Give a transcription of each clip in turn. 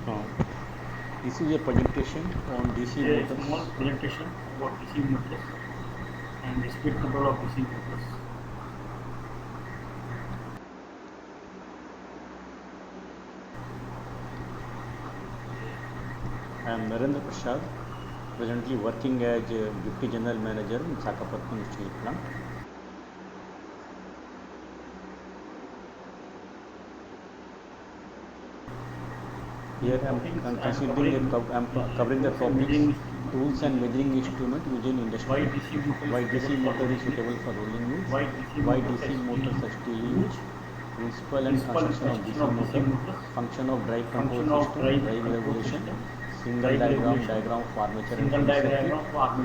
Uh, this is a presentation on DC A motors. small presentation about DC motors and the speed control of DC motors. I am Narendra Prasad, presently working as a Deputy General Manager in Visakhapatnam Steel Plant. Here I am covering the topics tools and measuring instrument used in industry. Why DC motor is suitable for rolling mills. Why DC motors are still used. Principle and construction of DC motor. Function of drive control system. Drive regulation. Single diagram for armature and field circuit.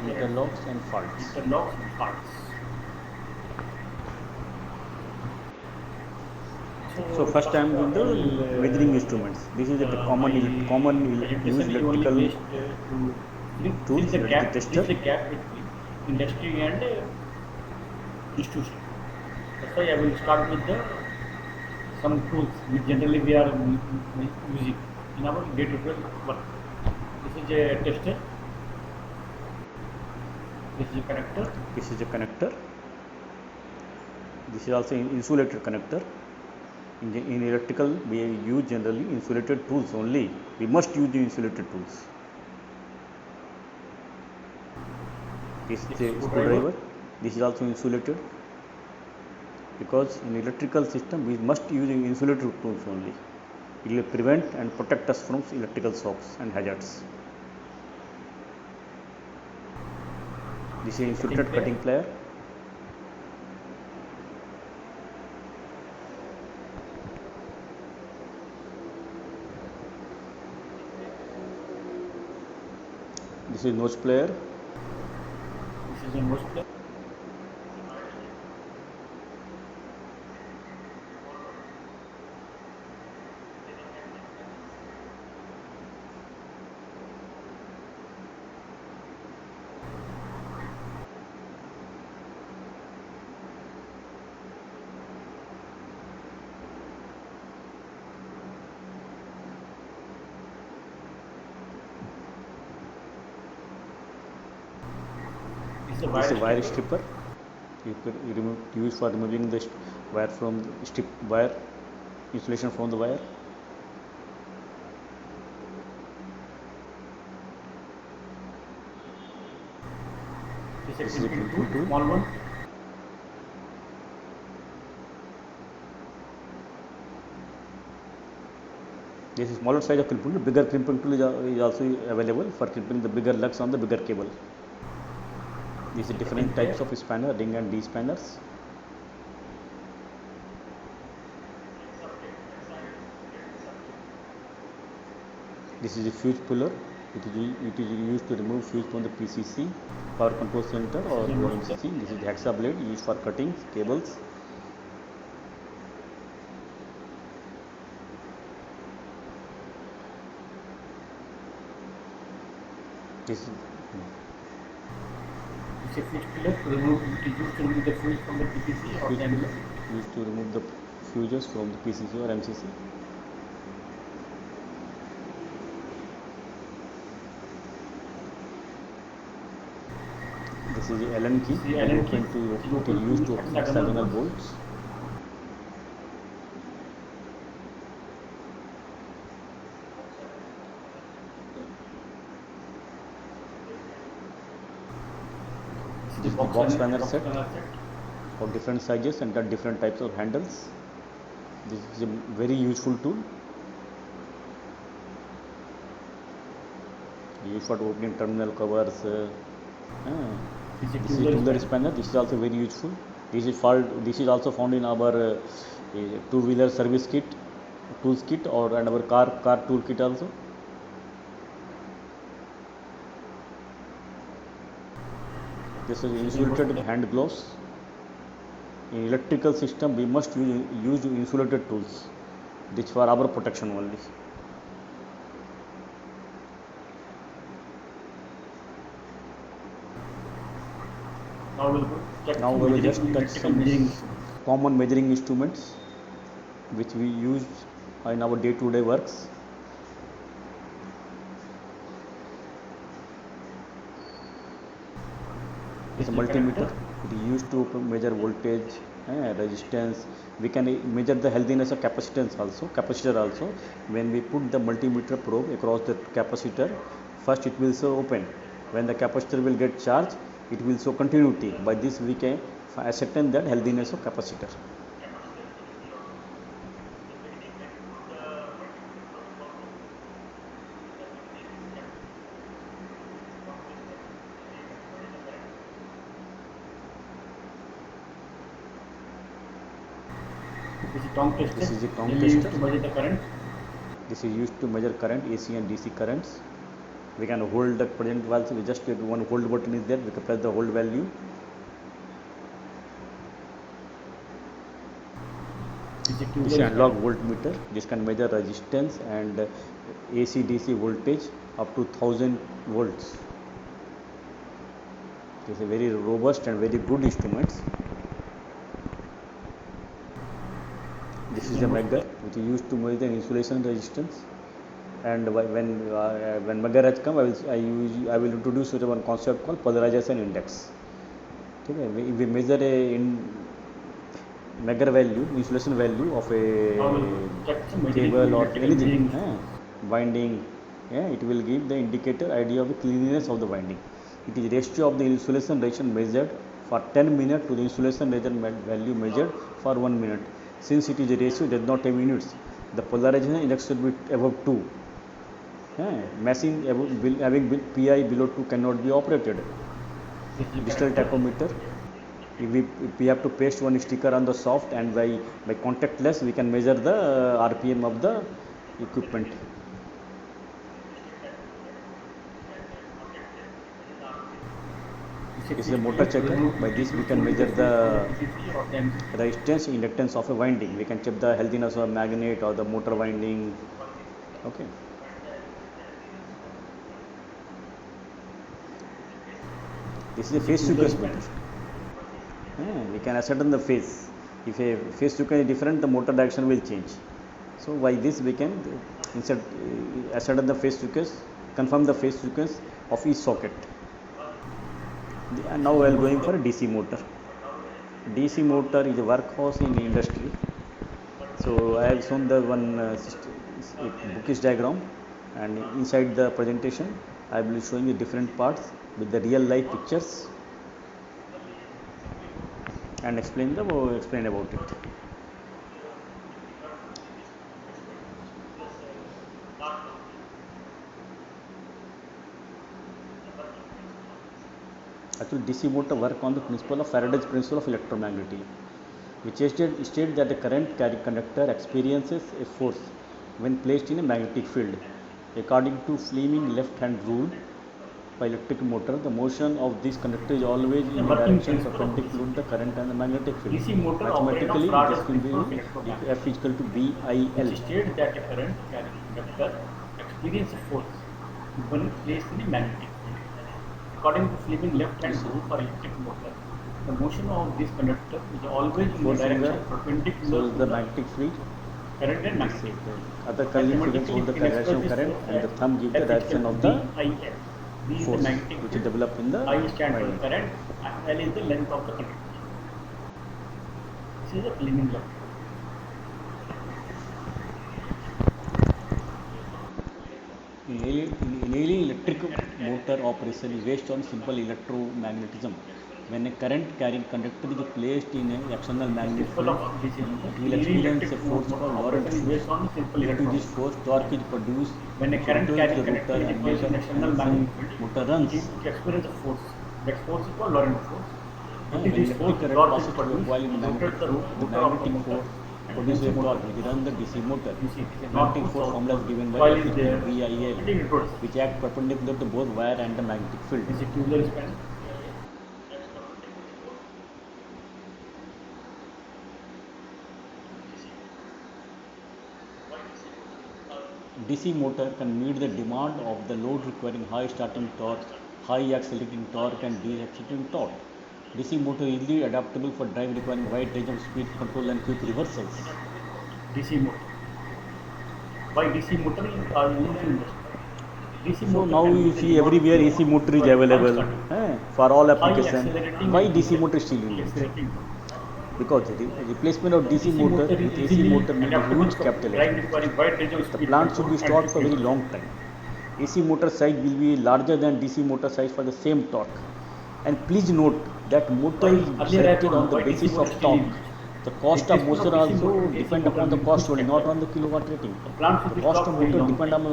Interlocks and faults. So first I am doing the measuring instruments. This is a common used electrical tools, that is the tester. The gap between industry and institution. That's why I will start with the some tools which generally we are using in our day-to-day work. This is a tester. This is a connector. This is a connector. This is also an insulated connector. In electrical, we use generally insulated tools only. We must use the insulated tools. This is a screwdriver. This is also insulated, because in electrical system we must use insulated tools only. It will prevent and protect us from electrical shocks and hazards. This is insulated cutting plier. This is notch plier. This is a notch plier. This is a wire stripper. You could use for removing the wire from wire insulation from the wire. This is a crimping tool, small one. This is smaller size of crimping tool. Bigger crimping tool is also available for crimping the bigger lugs on the bigger cable. These are different types of spanner, ring and D spanners. This is a fuse puller. It is used to remove fuse from the PCC, power control center, or OMCC. This is the hexa blade used for cutting cables. This is a fuse puller to remove, it is used to remove the fuse from the PCC or MCC. Used to remove the fuses from the PCC or MCC. This is the Allen key. It is used to open hexagonal bolts. This is the box spanner set of different sizes and different types of handles. This is a very useful tool. Used for opening terminal covers. This is a tubular spanner. This is also very useful. This is also found in our two-wheeler service kit, tools kit, or and our car tool kit also. This is insulated hand gloves. In electrical system, we must use insulated tools. This for our protection only. Now we will just touch some common measuring instruments which we use in our day-to-day works. It's a DC multimeter. connector. It is used to measure voltage, resistance. We can measure the healthiness of capacitance also. Capacitor also. When we put the multimeter probe across the capacitor, first it will show open. When the capacitor will get charged, it will show continuity. By this we can ascertain that healthiness of capacitor. This is tongue tester. This is the tongue Mainly used tester. to measure the current. This is used to measure current, AC and DC currents. We can hold the current value. We just get one hold button is there. We can press the hold value. This is analog voltmeter. This can measure resistance and AC DC voltage up to 1000 volts. It is a very robust and very good instruments. This is a megger which is used to measure insulation resistance. And when megger has come, I will introduce one concept called polarization index. Okay, we measure a megger value, insulation value of a cable or anything, winding. It will give the indicator idea of the cleanliness of the winding. It is ratio of the insulation resistance measured for 10 minutes to the insulation resistance value measured for 1 minute. Since it is a ratio, it does not have units. The polarization index should be above 2. Machine having PI below 2 cannot be operated. Digital tachometer. We have to paste one sticker on the soft, and by contactless we can measure the RPM of the equipment. This is a motor checker. By this we can measure the resistance, inductance of a winding. We can check the healthiness of a magnet or the motor winding. Okay. This is a phase sequence meter. We can ascertain the phase. If a phase sequence is different, the motor direction will change. So by this we can ascertain the phase sequence, confirm the phase sequence of each socket. And now we are going for a DC motor. DC motor is a workhorse in the industry. So I have shown the one bookish diagram, and inside the presentation I will be showing you different parts with the real life pictures and explain about it. Actually, DC motor work on the principle of Faraday's principle of electromagnetism, which states that the current carrying conductor experiences a force when placed in a magnetic field. According to Fleming left-hand rule by electric motor, the motion of this conductor is always in the direction perpendicular to the current and the magnetic field. Mathematically, this will be F is equal to BIL. It states that a current carrying conductor experiences a force when placed in a magnetic field. According to Fleming left-hand rule for electric motor, the motion of this conductor is always in the direction perpendicular to the magnetic field. Current and magnetic. Other current figures show the direction of current, and the thumb gives the direction of the force which is developed in the I stands for current, L is the length of the conductor. This is the Fleming law. In electric motor operation is based on simple electromagnetism. When a current carrying conductor is placed in an external magnetic field, it will experience a force called Lorentz force. Due to this force, torque is produced when a current carrying conductor is placed in an external magnetic field, motor runs. It experiences a force. That force is called Lorentz force. When electric current passes through a coil in the magnetic force produces a torque which runs the DC motor. Magnetic force formula is given by VIL, which acts perpendicular to both wire and the magnetic field. This is tubular span. DC motor can meet the demand of the load requiring high starting torque, high accelerating torque and decelerating torque. DC motor is easily adaptable for drive requiring wide range of speed control and quick reversals. DC motor. Why DC motor are used in industry? DC So motor now can you be see everywhere AC motor is available for all application. accelerating Why engine. DC motor is still used? Accelerating. Because the replacement of DC DC motor motor is with AC easily motor need a adaptable huge for capital drive expenditure. requiring wide range of The speed plant should control be and stored for a very fuel long time. AC motor size will be larger than DC motor size for the same torque. And please note that motor While is earlier I selected told on you the why DC basis motor of still torque. is used. The cost of Replacement motor of DC also motor with AC depend motor upon the will cost boost only, not factor. on the kilowatt rating. The plant should The be cost stocked of very motor long depend time.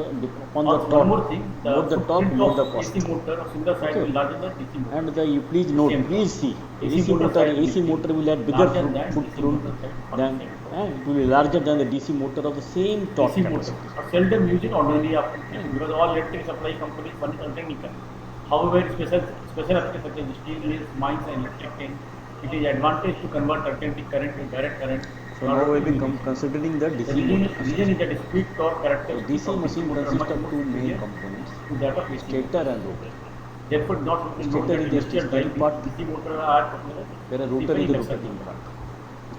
upon the Also, one torque. more thing, More the torque, footprint more the of cost. AC motor of similar size Okay. will larger than DC motor. And you please note, Same please torque. see, AC motor size AC will motor will have bigger larger than DC footprint motor size for than, the same torque. it will be larger than the DC motor of the same torque DC motor capacity. are seldom used in ordinary applications because all electric supply companies furnish are technical. However, in special applications such as steel mills, mines, and electric tanks, it is advantage to convert alternating current to direct current. So now we will be considering the The DC reason motor. is that the speed torque So characteristics DC of machine motor are consists much of more two main superior components, to that of AC stator motor. and rotor. Therefore, not note Stator that is the industrial steering drive part, DC motor are where a rotor is the rotating part.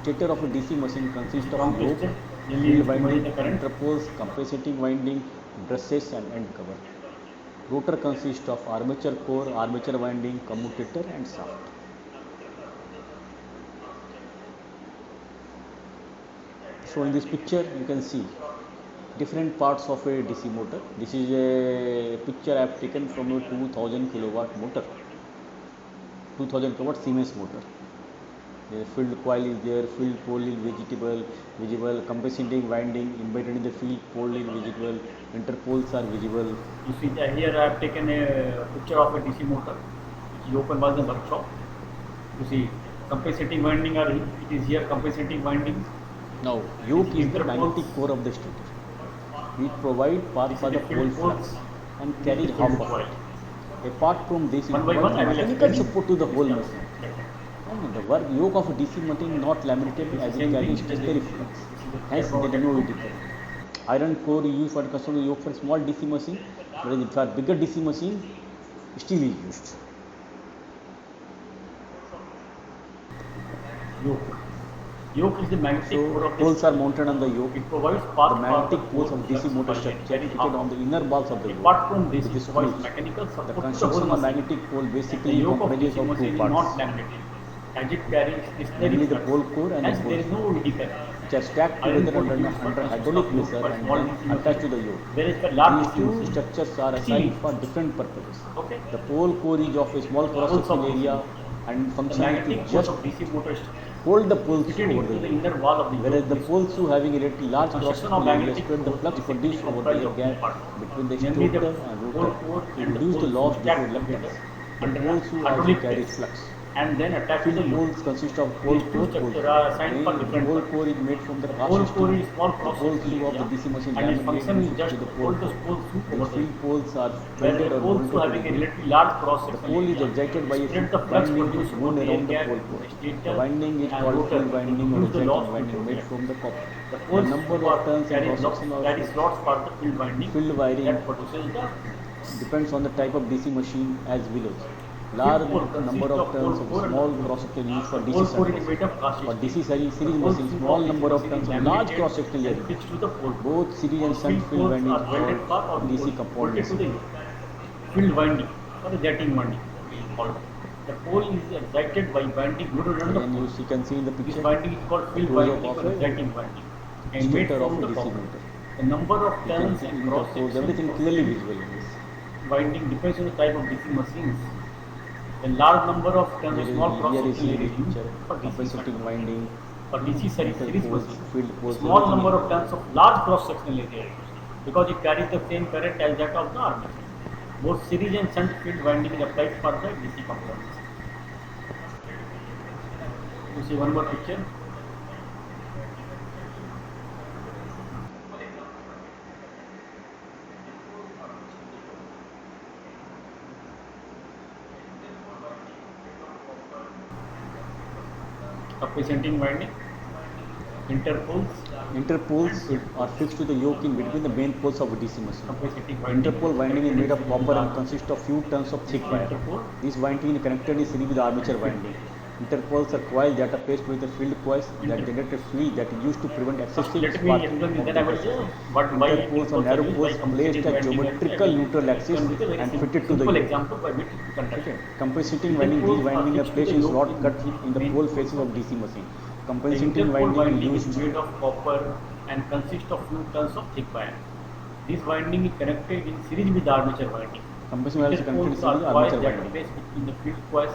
Stator of a DC machine consists of strong yoke, piston, field used to winding, manage the current. interpoles, compensating winding, brushes and end cover. Rotor consists of armature core, armature winding, commutator and shaft. So in this picture you can see different parts of a DC motor. This is a picture I have taken from a 2000 kilowatt motor, 2000 kilowatt Siemens motor. The field coil is there, field pole is visible, compensating winding embedded in the field pole is visible, interpoles are visible. You see that here I have taken a picture of a DC motor which is open was the workshop. You see compensating winding are it is here compensating winding. Now yoke is the magnetic core of the stator. It provides path for the pole flux and carries half of it. Apart from this, it One by one, provides I will mechanical explain. support to the whole machine. And the work yoke of a DC machine not laminated as it carries stationary flux. Hence, there is no difference. Iron core is used for construction yoke for small DC machine, whereas for bigger DC machine, steel is used. Yoke. Yoke is the magnetic core So of the poles are mounted on the yoke. it provides The path magnetic for poles of DC flux motor by structure carrying fitted half on the inner balls of the yoke. Apart from this, with it the provides screws. mechanical The support to the construction whole of machine. magnetic pole The basically yoke of comprises DC of two machine is not parts, laminated as it carries stationary namely the flux. pole core and the Hence, pole there is no eddy current. which are stacked Iron together core under used for hydraulic construction of pressure yoke for and small then DC machine. attached to the yoke. Whereas for large These DC two machine, structures are steel assigned is for different purposes. okay. The pole core is of a small cross Poles section of DC area motor. and The functionality magnetic just force of DC motor is hold the poles fitted over into the the yoke. inner wall of the Whereas yoke. the poles who having a large cross Construction section of area magnetic spread the force flux basically produced over comprised the of two gap parts. between the Namely, the stator and pole rotor core to and the reduce the poles loss due to stacked reluctance. together The under poles who also hydraulic carry press flux. and then attached to the Field yoke. poles consist of pole These two core poles. structures are assigned for different Pole purposes. core is made from the The cast pole core steel. is small The cross pole section shoe of the area DC machine and its laminated function is into just the to pole hold the core. pole shoe The over the field yoke. poles are Where welded the or poles bolted who to having the a yoke. relatively large cross The section pole is area excited by a spread the flux winding produced over wound the air around the gap pole in core. the The stator winding is and called rotor field to winding or reduce the loss exciting due winding to made air. from the copper. The The poles number who of are turns and carry cross section carry of slots for the field winding field wiring that produces the depends on the type of DC machine as below. field Large core number consists of of turns pole of core and small the cross section used for the DC pole core shunt is machine. made of cast For steel. DC series The pole machine, tube small of DC number of machine turns is of large laminated cross sectional and area. fixed to the pole core. Both series and The shunt field field poles windings are welded called for or DC compound bolted to the machine. yoke. Field winding or the jetting winding called. The pole is excited by winding loaded on the Again, pole. you can see in the This picture winding is called field close-up winding of or a jetting winding and made stator of from a the DC copper. motor. The number of You can turns see and in the cross pose, sections everything of clearly field visible in this. winding depends on the type of DC machines. A large number of turns of small cross Here you section see area this is used picture, for DC compensating winding, for DC series poles, machine. field poles, Small everything number is of turns of large cross sectional area is used because it carries the same current as that of the armature. Both series and shunt field winding is applied for the DC components. You see one more picture. Representing winding, interpoles, Interpoles are fixed to the yoke in between the main poles of a DC machine. representing winding. Interpole winding is made of copper and consists of few turns of thick wire. Interpole. This winding is connected in series with armature winding. Interpoles are coils that are placed with the field coils that generate a field that is used to prevent excessive Let me sparking explain of this. the Then I will vessel. why Interpoles or interpoles are narrow used, why poles placed compensating at winding, and I geometrical will neutral axis explain with a very and fitted to the simple yoke. example by which to Okay. understand. Compensating winding. These Interpoles are winding are fixed to placed the in yoke slot in cut which in the main pole poles faces are of fixed. DC machine. The Compensating interpole winding is winding is used. made of copper and consists of few turns of thick wire. This winding is connected in series with the armature winding. Compensating wire is connected in Interpoles are series coils armature that are winding. placed between the field coils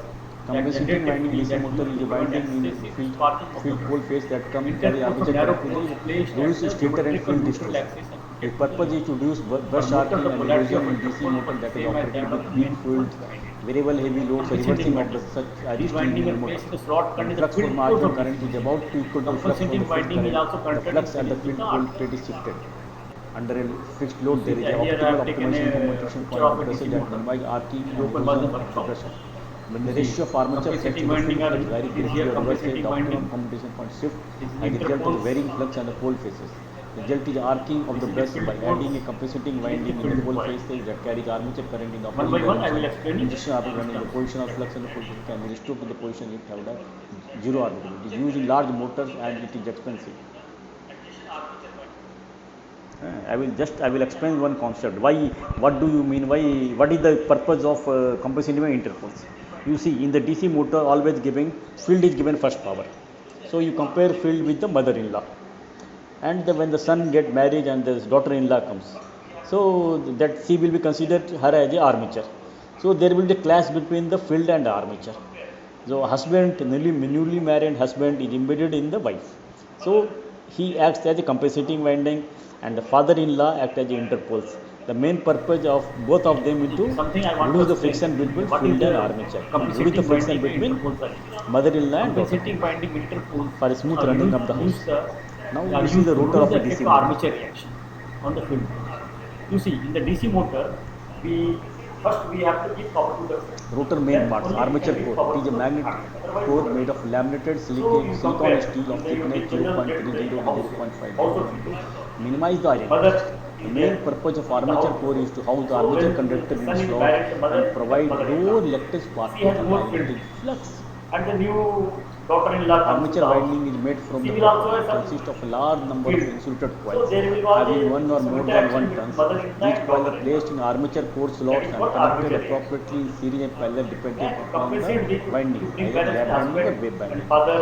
that Compensating generate a winding field DC that motor used is to a prevent winding in excessive field sparking of the field pole face that come as the Interpoles of armature narrow connected poles placed to at reduce the stator and geometrical field neutral distortion. axis and The fitted to the purpose is yoke. to reduce For brush motor, arcing the and polarity erosion of in DC interpole motor must be that is same as that operated of with the weak main fluid, poles winding. variable heavy loads, Compensating reversing of the winding. such This steam winding is motor. placed in the slot cut When in the flux for field poles marginal of current DC is machine. about to equal to the flux for the Compensating field winding is current, also the connected in flux at the series with field the pole armature. plate is shifted. Under a fixed You load, see, there is an here I optimal have taken optimization a compensation picture point of of a pressure DC that motor. minimize arcing It is and open by the erosion of the workshop. pressure. When the You see, ratio of armature flux compensating to the winding field are flux vary is greatly here or reverse compensating the optimum winding. compensation point shift This is as a result of the interpoles. varying flux and the pole faces. The result is arcing of This the is the brush field by poles. adding a compensating This is the winding in the field pole coil. faces that carries armature current in the One by opposite one, I will direction. explain it. Injection after running the position of flux and the pole faces can be restored to the position it held at zero orbital. It is used in large motors and it is expensive. I will explain one concept. Why? What do you mean? Why? What is the purpose of compensating interpoles? You see, in the DC motor, always giving field is given first power. So you compare field with the mother-in-law, and when the son get married and the daughter-in-law comes, so that she will be considered her as a armature. So there will be a clash between the field and the armature. So husband, newly married husband is embedded in the wife. So he acts as a compensating winding and the father-in-law act as the interpoles. The main purpose of both of them is to Something I want to reduce the explain. friction between What is field and the armature and reduce the compensating friction winding and between interpoles are used? mother-in-law and daughter Compensating winding interpoles for a smooth are running used, of the house. Now are you see used the to rotor reduce of the a effect DC of motor. armature reaction on the field. You see, in the DC motor, we first we have to give power to the field. Rotor main Then parts, only we armature can give core. power It is to a the magnet armature. Otherwise, core no. made of laminated So you silicon compare steel of in the thickness general 0.30 get to house, 0.5 house of mm. field. Minimize the iron Mother loss. The is main there purpose of in the armature house. core is to house the So armature when conductor the in son is slot married, the mother and is the provide mother-in-law. low electric She sparking has and more high field. voltage flux. And the new daughter-in-law comes to Armature the house. winding is made from She the will copper. also It have some consists of a large number of field. insulated So coils there will be having one or some more than interaction 1 between turns. mother-in-law These and coils are daughter-in-law. placed in armature core That slots is and called connected armature reaction. appropriately in series and parallel depending Then to upon the compensate winding, to bring either balance lap the binding or husband wave and binding. father,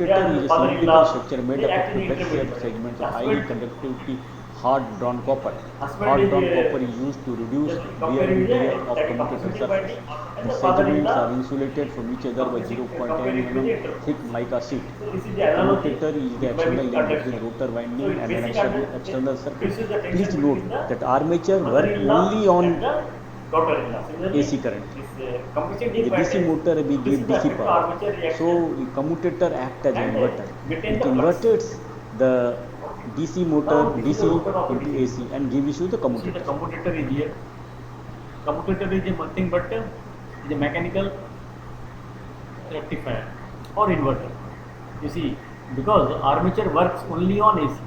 they Commutator are is the a cylindrical father-in-law, structure made they up of act in two the best shaped intermediary. segments The of highly husband, conductivity hard drawn copper. husband Hard is drawn copper is used to reduce just wear comparing and tear with of that commutator compensating surface. binding, and The the segments are father-in-law insulated from each other by comparing 0.10 with the mm interpole. thick mica sheet. So this is the The analogy commutator is the by external which link between understand. rotor So winding it and an basic external circuit. this is the Please tension note between the that armature work mother-in-law only on and the daughter-in-law. Similarly, AC current. this In compensating the DC binding, motor we this give is the DC effect of power. armature reaction So the commutator act as an and inverter. maintain It the flux. inverts the DC motor Now this is the DC rotor of a into DC. AC and gives you the See the commutator. commutator is here. Commutator is a nothing but is a mechanical rectifier or inverter. You see, because armature works only on AC,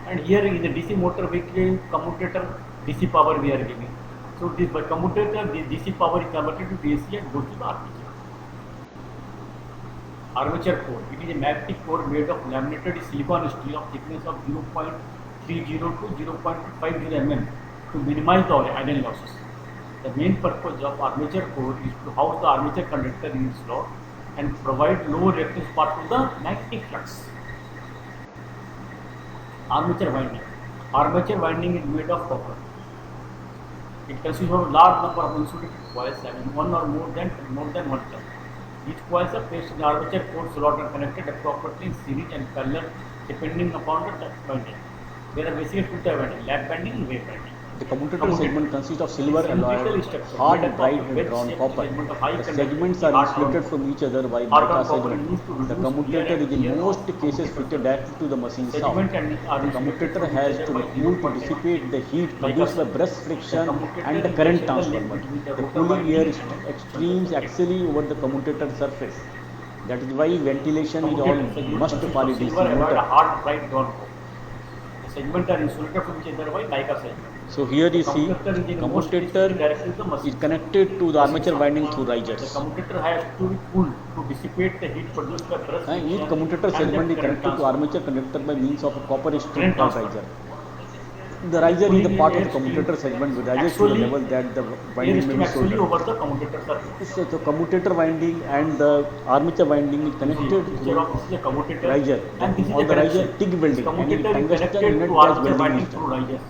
and here in the DC motor we give commutator DC power we are giving. So this by commutator the DC power is converted to AC and goes to the armature. Armature core. It is a magnetic core made of laminated silicon steel of thickness of 0.30 to 0.50 mm to minimize the iron losses. The main purpose of armature core is to house the armature conductor in its slot and provide low reactive spark to the magnetic flux. Armature winding. Armature winding is made of copper. It consists of a large number of insulated coils having one or more than one turn. Each coils are placed in the armature core slot and connected appropriately in series and parallel depending upon the winding. There are basically two types of winding: lap binding and wave binding. The commutator segment consists of silver alloy, structure hard made up of bright a wedge drawn shaped copper. segment of high The conductivity segments are hard insulated drawn from each other by hard mica drawn copper segment. used to The reduce commutator wear is and in tear most of cases commutator fitted directly to the machine shaft. segment and are The insulated commutator from has each to other be by cooled to 0.10 dissipate the heat like produced by a brush The friction commutator and the is current the link transformer. between the The rotor cooling winding air and the streams circuit. axially over the commutator surface. That is why ventilation is all Commutator segment must consists for a of DC silver alloyed motor. hard bright drawn copper. The segment are insulated from each other by mica segment. So here you see Commutator is in the most commutator specific direction to the is machine. connected to the armature winding through The risers. commutator has to be cooled to dissipate the heat produced by brush And each friction commutator and segment the is current connected to transfer. armature conductor by means of a copper strip Current called transfer. riser. The riser is the Cooling part of the air commutator stream segment which rises to the actually level that the air winding may stream be actually soldered. over the commutator surface. So the commutator winding and the armature winding is You see, connected picture through of this is a commutator riser. and this is On a the riser, connection. TIG This welding and in commutator is tungsten connected inert to gas armature welding winding is through done. risers.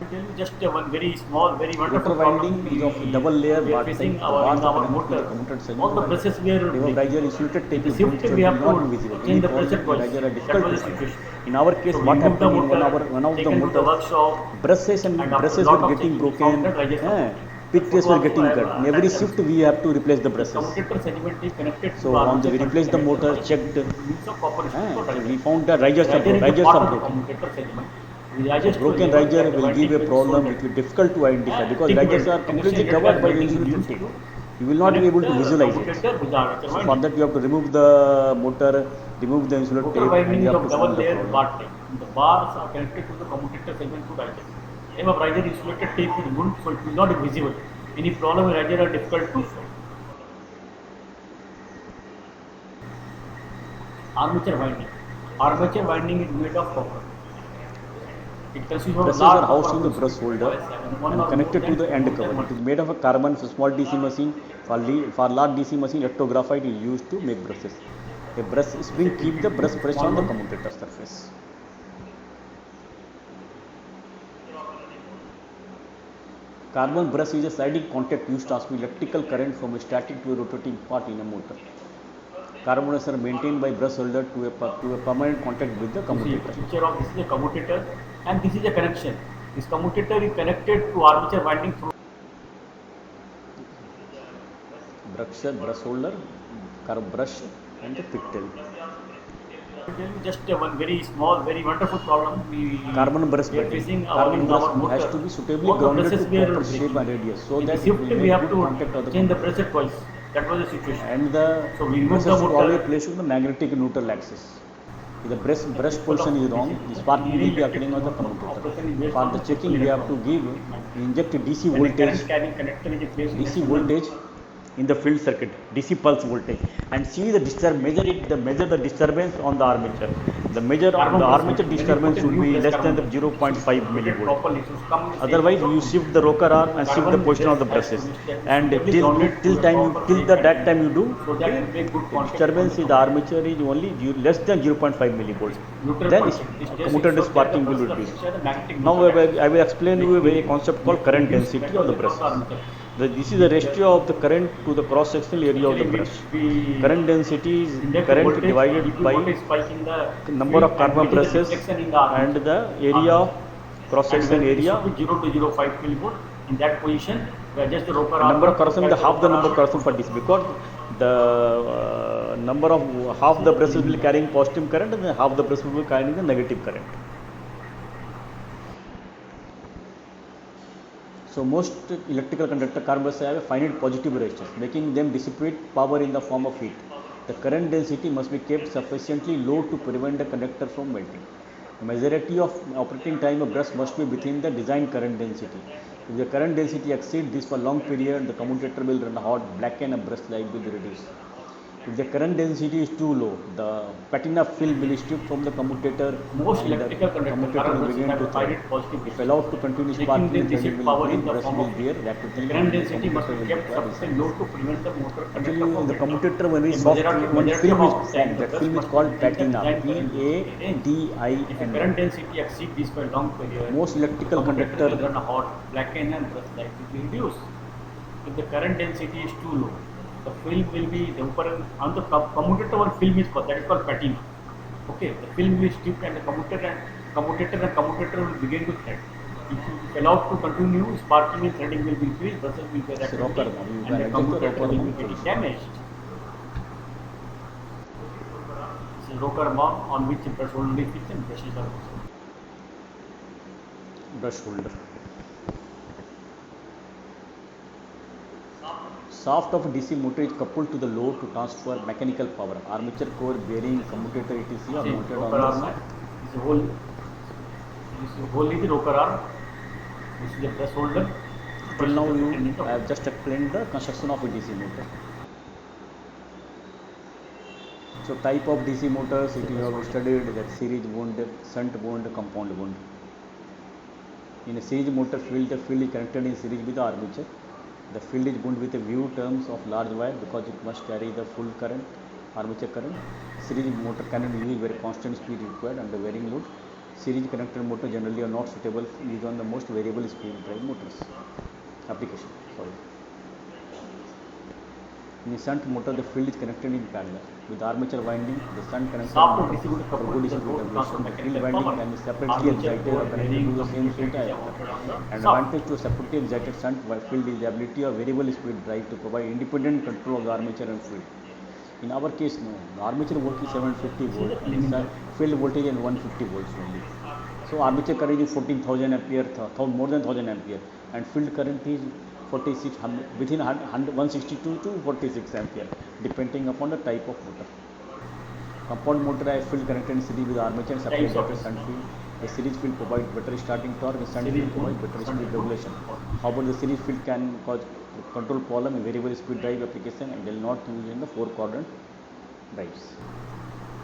I tell you just one very small, very wonderful Rotor problem. winding is of double layer We are bar facing type. The bars in are our connected to the motor. commutator segment. All the While presses were above breaking. riser insulated tape The is shift so we it have will not to be visible. change Any the pressure problem in twice. riser are That difficult was to the find. situation. In our case, So we what moved the happened in motor, one of the taken to the motor workshop, brushes and after brushes lot were of getting checking, we broken. found that riser fault. Pit trays were getting cut. In every shift we have to replace the The brushes. commutator segment is connected to So on the armature we replaced the connector motor, by checked. means of copper strip or So riser. we found that risers The are riser is the risers part are of the broken. commutator segment. The So risers to a broken level riser that the will give winding a will be problem soldered. which will be difficult to identify And because TIG risers weld, are completely tungsten covered gas by the welding is insulated used tape. to You will not be able to connect the visualize it. commutator with the armature So for winding. that you have to remove the motor, remove the insulated Rotor tape, and winding you is have of to double solve the layer problem. bar type. The bars are connected to the commutator segment to riser. Aim of riser insulated tape is good, so it will not be visible. Any problem with riser are difficult to solve. Armature winding. Armature winding is made of copper. It consists of Brushes large are housed copper in the pieces, brush holder one and or more connected to than the end more than cover. one. It is made of a carbon for small DC machine. For large DC machine, electrographite is used to make brushes. A brush spring keeps the brush pressed on the commutator surface. Carbon brush is a sliding contact used to transmit electrical current from a static to a rotating part in a motor. Carbon brushes are maintained by brush holder to a permanent contact with the You see, commutator. picture of this is a commutator and this is a connection. This commutator is connected to armature winding through Brush holder, brush and the pigtail. just one very small, very wonderful problem Carbon brush we are bedding. facing Carbon in brush our motor. has to be suitably All the grounded brushes to were proper breaking. shape and radius so In the that it shift will we make have good to contact of the change the commutator. pressure twice. That was the situation. And the So we remove brushes the should motor. always place on the magnetic neutral axis. If the brush position is wrong, the sparking will be occurring on the commutator. For the checking, we have to inject DC voltage, Carrying connector is placed in DC voltage in the field circuit, DC pulse voltage, and see the measure the disturbance on the armature. The armature disturbance should be less than the 0.5 millivolt. Otherwise, you shift the rocker arm and shift the position of the brushes. And till that time you do, the disturbance in the armature is only less than 0.5 millivolts. Then commutator sparking will reduce. Now I will explain you a concept called current density of the brushes. This is the ratio of the current to the cross sectional area of the brush. Current density is current divided by number of carbon brushes and the area of cross section area. 0 to 0.5 millivolt. In that position, we adjust the rocker Number of arm. corresponding the half the number corresponding for this because the number of half the brushes will be carrying positive current and half the brushes will be carrying the negative current. So most electrical conductor carbon brushes have a finite positive resistance, making them dissipate power in the form of heat. The current density must be kept sufficiently low to prevent the conductor from melting. Majority of operating time of brush must be within the design current density. If the current density exceeds this for long period, the commutator will run hot, blacken, and brush light will reduce. If the current density is too low, the patina film will strip from the commutator Most and the electrical commutator will begin to thread. If allowed to continue sparking, threading will increase, brush will wear rapidly, current and the density must commutator be will kept require sufficiently recycling. low to prevent the motor Actually, conductor from the melting. commutator when is In soft, majority when of film is time, formed, the that brush film is must called maintain the patina, design current range. If the P-A-D-I-N-A. current density exceeds this for a long period, Most electrical commutator conductor will run hot, blacken, and brush light will be reduced. If the current density is too low, the film will be on the commutator one film is called, that is called patina. Okay, the film will strip and the commutator will begin to thread. If allowed to continue, sparking and threading will be increased, brushes will be rapidly, rocker, and the commutator will be getting damaged. This is rocker mount on which brush holder is fixed and brushes are fixed. brush holder. shaft of DC motor is coupled to the load to transfer mechanical power. Armature core, bearing, commutator, etc. are See, mounted on rocker arm. the shaft. This whole is the rocker arm. This is the press holder. Till now I have just explained the construction of a DC motor. So type of DC motors, it you have studied that series wound, shunt wound, compound wound. In a series motor field, the field is connected in series with the armature. The field is wound with a few terms of large wire because it must carry the full current, armature current. Series motor cannot use very constant speed required under varying load. Series connected motor generally are not suitable for use on the most variable speed drive motors. Application. Sorry. In a shunt motor, the field is connected in parallel with armature winding. The shunt connected Shaft of motor DC motor for coupled good to the speed load regulation. The transfer field mechanical winding power. can be separately Armature excited core, or connected bearing, to the same field commutator diameter. are mounted on the shaft. Advantage to a separately excited shunt field is the ability of variable speed drive to provide independent control of the armature and field. In our case, no. The armature voltage is 750 volt and the field voltage is 150 volts only. So armature current is 14,000 ampere, more than 1000 ampere, and field current is 46 within 162 to 46 ampere, depending upon the type of motor. Compound motor has field connected in series with armature and separate better shunt field. The series field provides better starting torque and shunt field provides better speed regulation. However, the series field can cause control problem in variable speed drive application and will not use in the 4-quadrant drives.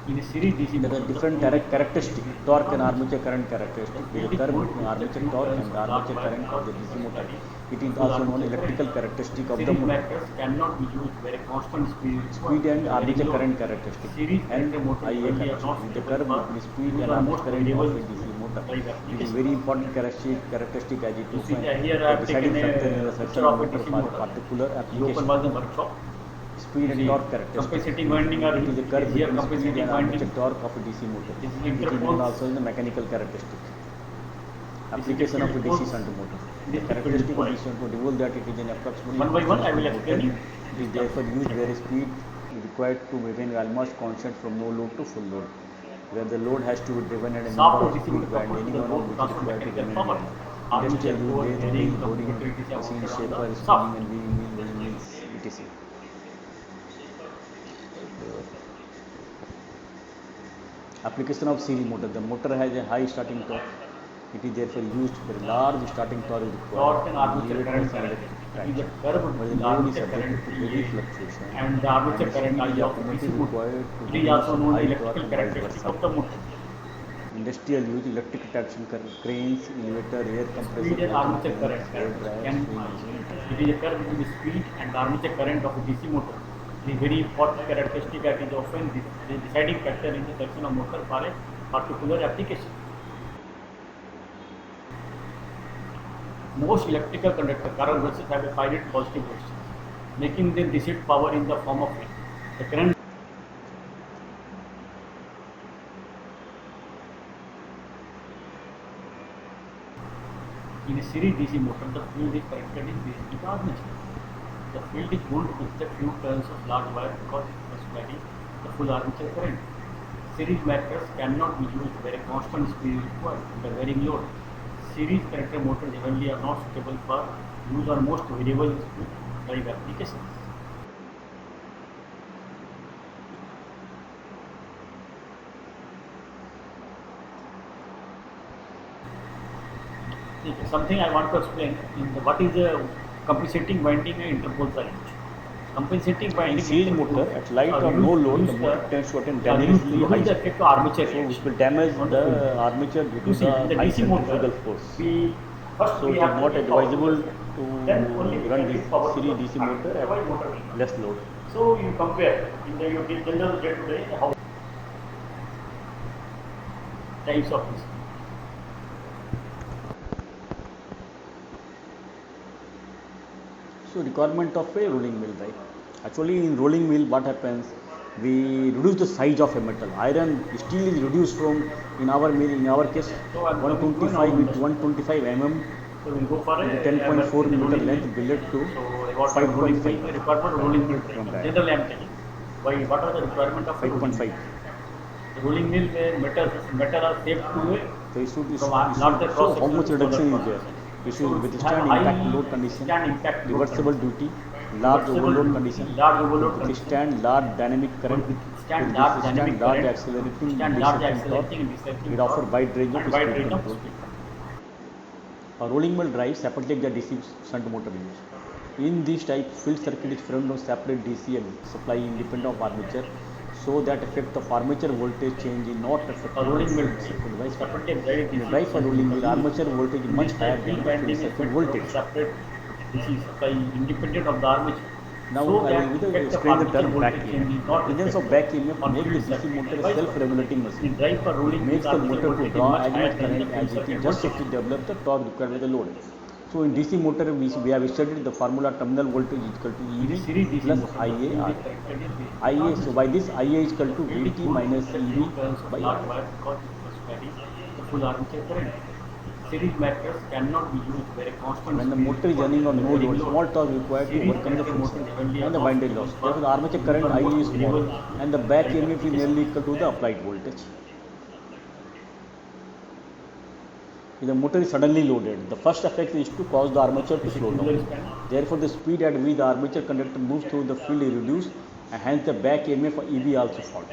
In a series DC There are motor, different characteristics, torque and armature current characteristic. There is a curve between armature torque and the armature current of the DC motor. It is also known electrical characteristic of the series motor. motors cannot be used where a constant speed Speed and armature current characteristic. Series And motor IA only are connection. not The suitable curve for between speed use and on armature most current of variable a DC motor. drive It is applications. very important characteristic as it You see, defines here I the have deciding taken a factor in the picture suction of a motor DC for motor. particular You open application. was the workshop. Speed and See, torque characteristic. compensating winding are It is a curve here between speed compensating and armature winding. torque of a DC motor. This is It is known interpoles. also in the mechanical characteristic. This is Application of a DC interpoles. shunt motor. This The is characteristic of field DC shunt motor reveals that it is an approximately One by one, I will motor. explain you. It is therefore used where speed is required to remain almost constant from no load to full load, where the load has to be driven at a Shaft number of of DC speed motor band coupled to any the one load of which is transfer required to mechanical remain power. linear. Armature Industrial core, use bearing, lathe, loading, commutator are machine mounted on shaper, the spinning shaft. and weaving mill, rolling mills, etc. Application of series motor. The motor has a high starting torque. It is therefore used where large starting torque is required. Torque and armature current Electric characteristic. It is traction. a curve Where between the the load is armature subjected current to heavy EA fluctuation and the armature and current speed is IA of the automatically DC motor. required to It is also produce known as high electrical torque and vice characteristic versa. of the motor. Industrial use electric traction cranes, elevator, air compressor, Speed and armature cranes, current hair characteristic dryers, can swing machine. it is a curve between the speed and the armature current of a DC motor. It is very important characteristic that is often the deciding factor in the selection of motor for a particular application. Most electrical conductor current brushes have a finite positive resistance, making them receive power in the form of heat. The current in a series DC motor, the field is connected in series with armature. The field is wound with a few turns of large wire because it must carry the full armature current. Series motors cannot be used where a constant speed is required under varying load. Series connector motors generally are not suitable for use on most variable speed drive applications. Something I want to explain in the, what is the compensating winding and interpoles are used. Compensating In winding series motor, at light or no load, the motor tends to attain dangerously high the speed. effect of armature So reaction. which will damage the armature due to You see, in the the high DC motor, centrifugal force. we first So we it is have not to give advisable power. Then only to we run can this give power to series the DC motor otherwise motor will at not. less load. So you compare in the your general day to day how types of this. So requirement of a rolling mill, right? Actually in rolling mill what happens, we reduce the size of a metal. Iron, steel is reduced from, in our mill, in our case, So I'm 125 with 125 mm So we'll go for a with 10.4 meter length billet to So what are rolling mill? 5.5 Requirement of rolling mill. from that. Generally I am taking. Why? What are the requirement of a rolling 5.5. mill? The rolling mill where metal are saved to a So it should, not the so cross how much section, reduction so is the there? cross You So should it withstand have high impact load condition, withstand impact load reversible condition. duty, large overload condition, large overload to condition, withstand large dynamic current, would withstand will large withstand dynamic large current, accelerating withstand large decelerating torque. accelerating and decelerating It offer torque wide range of and wide speed range of control. speed. A rolling mill drive separately the DC shunt motor use. In this type, field circuit is framed on separate DC and supply independent of armature, so that effect of armature voltage change is not affected A rolling mill by circuit. separately drive In a DC drive for rolling mill, armature voltage is much higher than the field circuit voltage. separate DC supply independent of the armature. Now So I that will effect of explain the armature term back voltage change is EMF. not Engines of affected back EMF on make the field DC circuit. motor a Vice versa. self-regulating In machine. drive for rolling It makes mill, the armature motor to voltage is draw much as higher much than the current field as it circuit is just voltage. to develop the torque required by the load. So in DC motor we have studied the formula terminal voltage is equal to In the EV series DC plus motor, IAR. it is corrected in IA, so by this IA is equal to it is VT good minus that EV you turns of by large R. wire because it must carry the full armature current. Series motors cannot be used where a constant When the speed motor is running on no load, small torque required to overcome the friction and the windage loss. Therefore, the armature current IA is small and the back EMF is nearly equal to the applied voltage. If the motor is suddenly loaded, the first effect is to cause the armature to slow down. Therefore, the speed at which the armature conductor moves through the field is reduced and hence the back EMF EB also falls.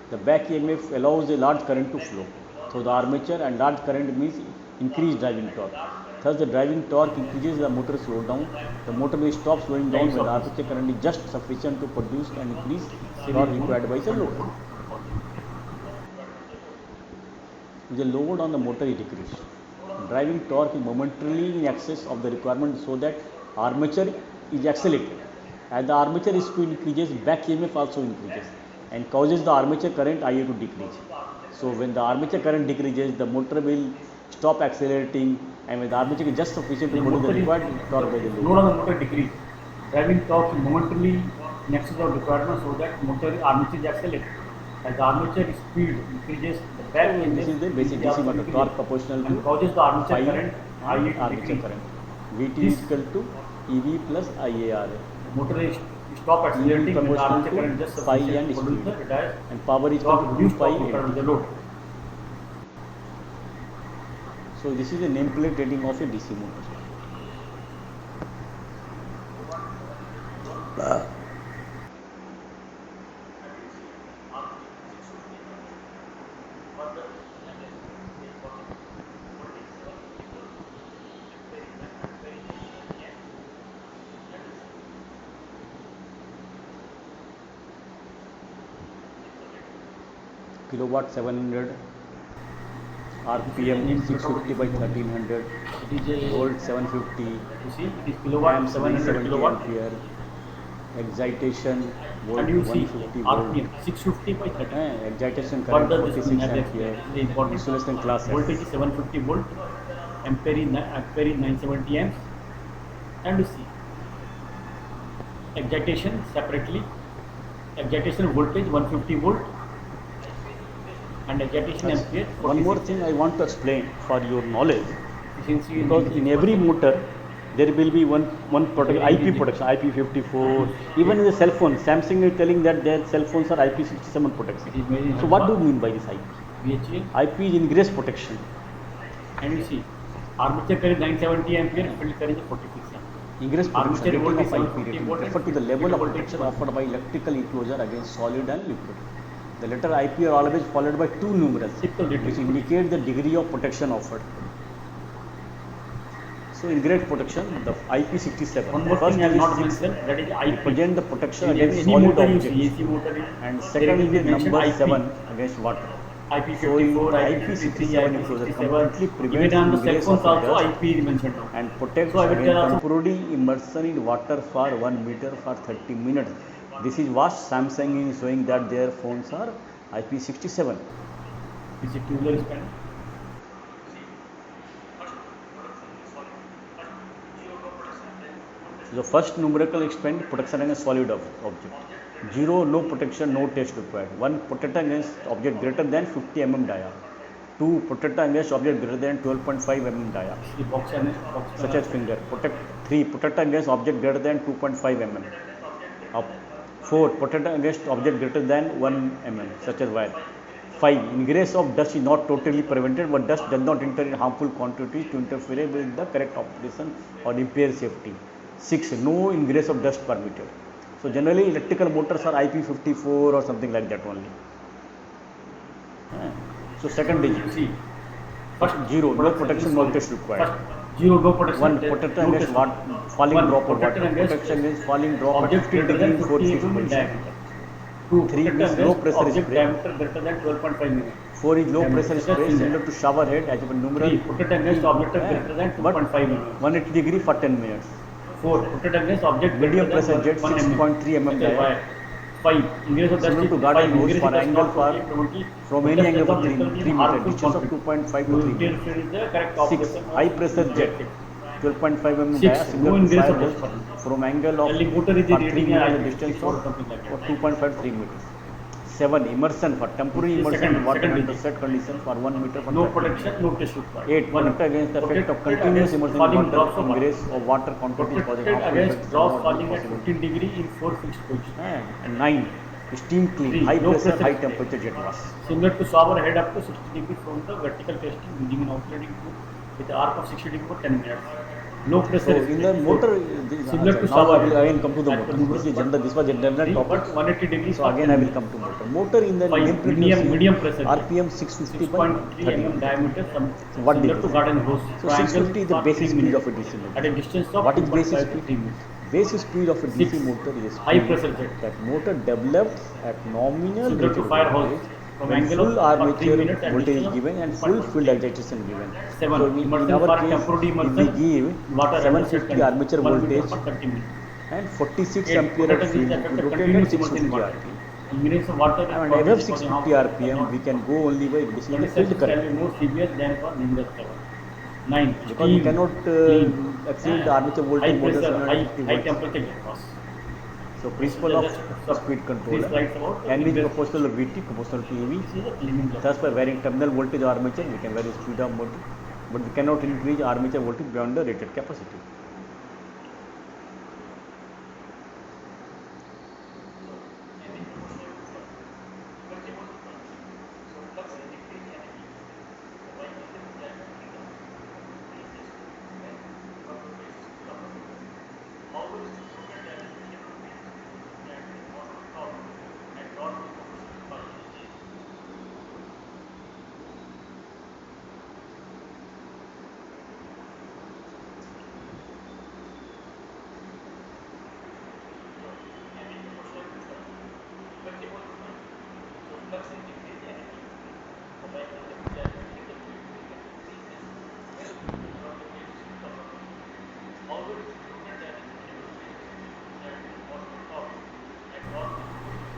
The back EMF allows a large current to flow through the armature, and large current means increased driving torque. Thus, the driving torque increases, the motor slows down. The motor may stop slowing down when the armature current is just sufficient to produce an increased torque required by the load. If the load on the motor is decreased, driving torque is momentarily in excess of the requirement, so that armature is accelerated. As the armature speed increases, back EMF also increases and causes the armature current IA to decrease. So when the armature current decreases, the motor will stop accelerating, and when the armature is just sufficient to produce the required torque by the load load. on the motor decrease. Driving torque is momentarily in excess of requirement so that motor armature is accelerated. As the armature speed increases, the back So this is the basic DC motor, torque proportional and to causes the armature phi current and IA to armature decrease. current. VT is equal to EV plus IAR. Motor is stop accelerating when the proportional armature to current just phi sufficient and to produce speed. the desired And power is equal torque to 2 reduced pi torque required NT. with the load. So this is the nameplate rating of a DC motor. Kilowatt 700, RPM 650 by 1300, It is a, volt 750, you see, it is kilowatt amps 700 370 kilowatt, ampere, excitation volt and you see 150 volt, RPM 650 by 30. excitation current Further, this 46 is ampere, the important insulation class voltage S. is 750 volt, ampere is 970 amps, and you see excitation separately, excitation voltage 150 volt, and excitation ampere. One more thing I want to explain for your knowledge, Efficiency because in every motor there will be one product, IP protection, IP54. Even in the cell phone, Samsung is telling that their cell phones are IP67 protection. So what do you mean by this IP? VHA, IP is ingress protection. and you see armature current 970 ampere, field current is 46 ampere. Ingress protection Armature rating voltage of IP 750 rating volt refer to the and level of voltage protection 1. offered by electrical enclosure against solid and liquid. The letter IP are always followed by two numerals, Typical rating. which indicate the degree of protection offered. So ingress protection, the IP67. One more First thing I have is not 6, mentioned, that is IP. represent the protection In against any solid motor you objects, see, AC motor, and there second will is be the mentioned number IP. 7 against water. So in IP54, IP67 IP53, enclosure IP67. completely Even prevents on the cell ingress phones of also dust IP is mentioned now. and protects So I will against tell also temporary immersion in water for 1 meter for 30 minutes. This is what Samsung is showing that their phones are IP67. is a tubular span. The first numerical explained protection against solid object. 0, no protection, no test required. 1, protect against object greater than 50 mm dia. 2, protect against object greater than 12.5 mm dia, The box and such as finger. 3, protect against object greater than 2.5 mm. 4, protect against object greater than 1 mm, such as wire. 5, ingress of dust is not totally prevented, but dust does not enter in harmful quantities to interfere with the correct operation or impair safety. 6. No ingress of dust permitted. So generally electrical motors are IP54 or something like that only. So second digit. See, first 0. No protection, no test required. First, 0, no protection. 1. Protector no against test. falling One, drop of water. protector against Protection against falling drop at object 15 greater degree than in 4 50 fixed mm in position. diameter. 2. 3 Protector means low against pressure object spray. diameter greater than 12.5 mm. 4 is low pressure Diameter. spray similar to shower head as a numeral. 3. Protect against object greater than 2.5 mm. 180 degree for 10 minutes. 4. Protect against object Medium greater pressure than jet 1 6.3 mm Okay, diameter. 5. Ingress of dust Similar to is garden 5. hose Ingress for of dust angle not for 20. from any angle for Protect 3 against meter. harmful Distance of conflict. 2.5 to 3 meter. Interfere with the correct 6. operation of High pressure jet electric. 12.5 mm 6. dia No similar to ingress fire of hose dust. from angle of Early motor is for the 3 rating meter and distance or for something like that. 2.5 3 meters. 7. Immersion for temporary immersion in water second under digit. set condition for 1 meter for No 30 protection, no test required. 8. Protect against the effect of continuous immersion in falling water. drops of water. Ingress of water quantity causing Protected harmful against effects drops cannot be falling at possible. 15 degree in 4 fixed position. And 9. Steam clean, 3. high Low pressure, pressure high spray. temperature jet wash. Similar to shower head up to 60 degree from the vertical testing using an oscillating tube with an arc of 60 degree for 10 minutes. Low So pressure in the spray. motor, Similar to now I shower will head. again come to the motor. This is general, this was a general 3, topic. but 180 degrees. So again I will come to motor. Motor in the 5. nameplate you see Medium pressure. RPM 650 by 6.3 30. mm diameter, What similar degree? to garden hose. So 650 is the Triangle basic for 3 speed minutes. of a DC motor. At a distance of What is basic 2.5 to speed? 3 minutes. Basic speed of a DC 6. motor is a High speed pressure jet. that motor developed at nominal Similar to rated fire hose. voltage From when angle full of for 3 armature minutes and voltage is distance of given and 2.5. full field excitation given. 7. So in Immersion our for case, temporary if we immersion, give water 750 armature 1 meter voltage for 30 minutes. and 46 8. ampere Protect of against field, the effect we of rotate at continuous immersion in 650 water. rpm. Ingress of water is And causing above causing 650 harmful rpm, cannot- we can go only by reducing the This field can current. be more severe than for numerous level. 9. Because we Steam, cannot clean, exceed the armature high voltage more than pressure, 750 high volts. temperature jet loss. So principle of speed Three controller. slides about N is ingress. proportional to Vt, proportional to EV. This is a cleaning job. Thus, by varying terminal voltage of armature, we can vary speed of motor, but we cannot increase armature voltage beyond the rated capacity.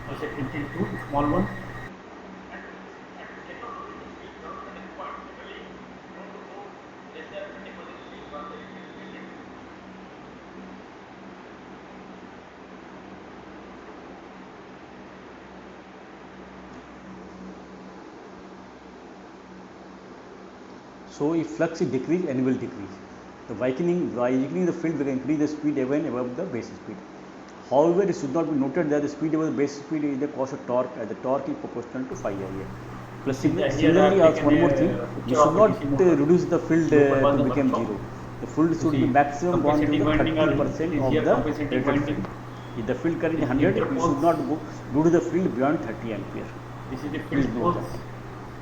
I said 22, small one. So, if flux is decreased, N will decrease. The weakening, by weakening the field, we can increase the speed even above the base speed. However, it should not be noted that the speed above the base speed is the cause of torque, as the torque is proportional to phi Ia. Plus, similarly, also one more thing, you should not reduce the field to become zero. The field should be maximum gone to the 30% of the rated field. If the field current is 100, you should not go to the field beyond 30 ampere. This is the Please field note pulse.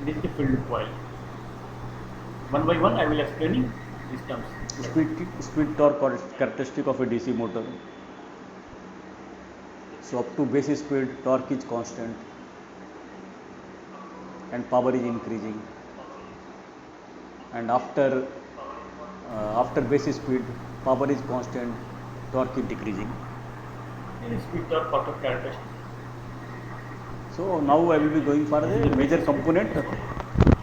This is the field coil. One by one, I will explaining these terms. Speed torque characteristic of a DC motor. So up to base speed, torque is constant and power is increasing, and after base speed, power is constant, torque is decreasing. This is speed torque part of characteristic. So now I will be going for the major component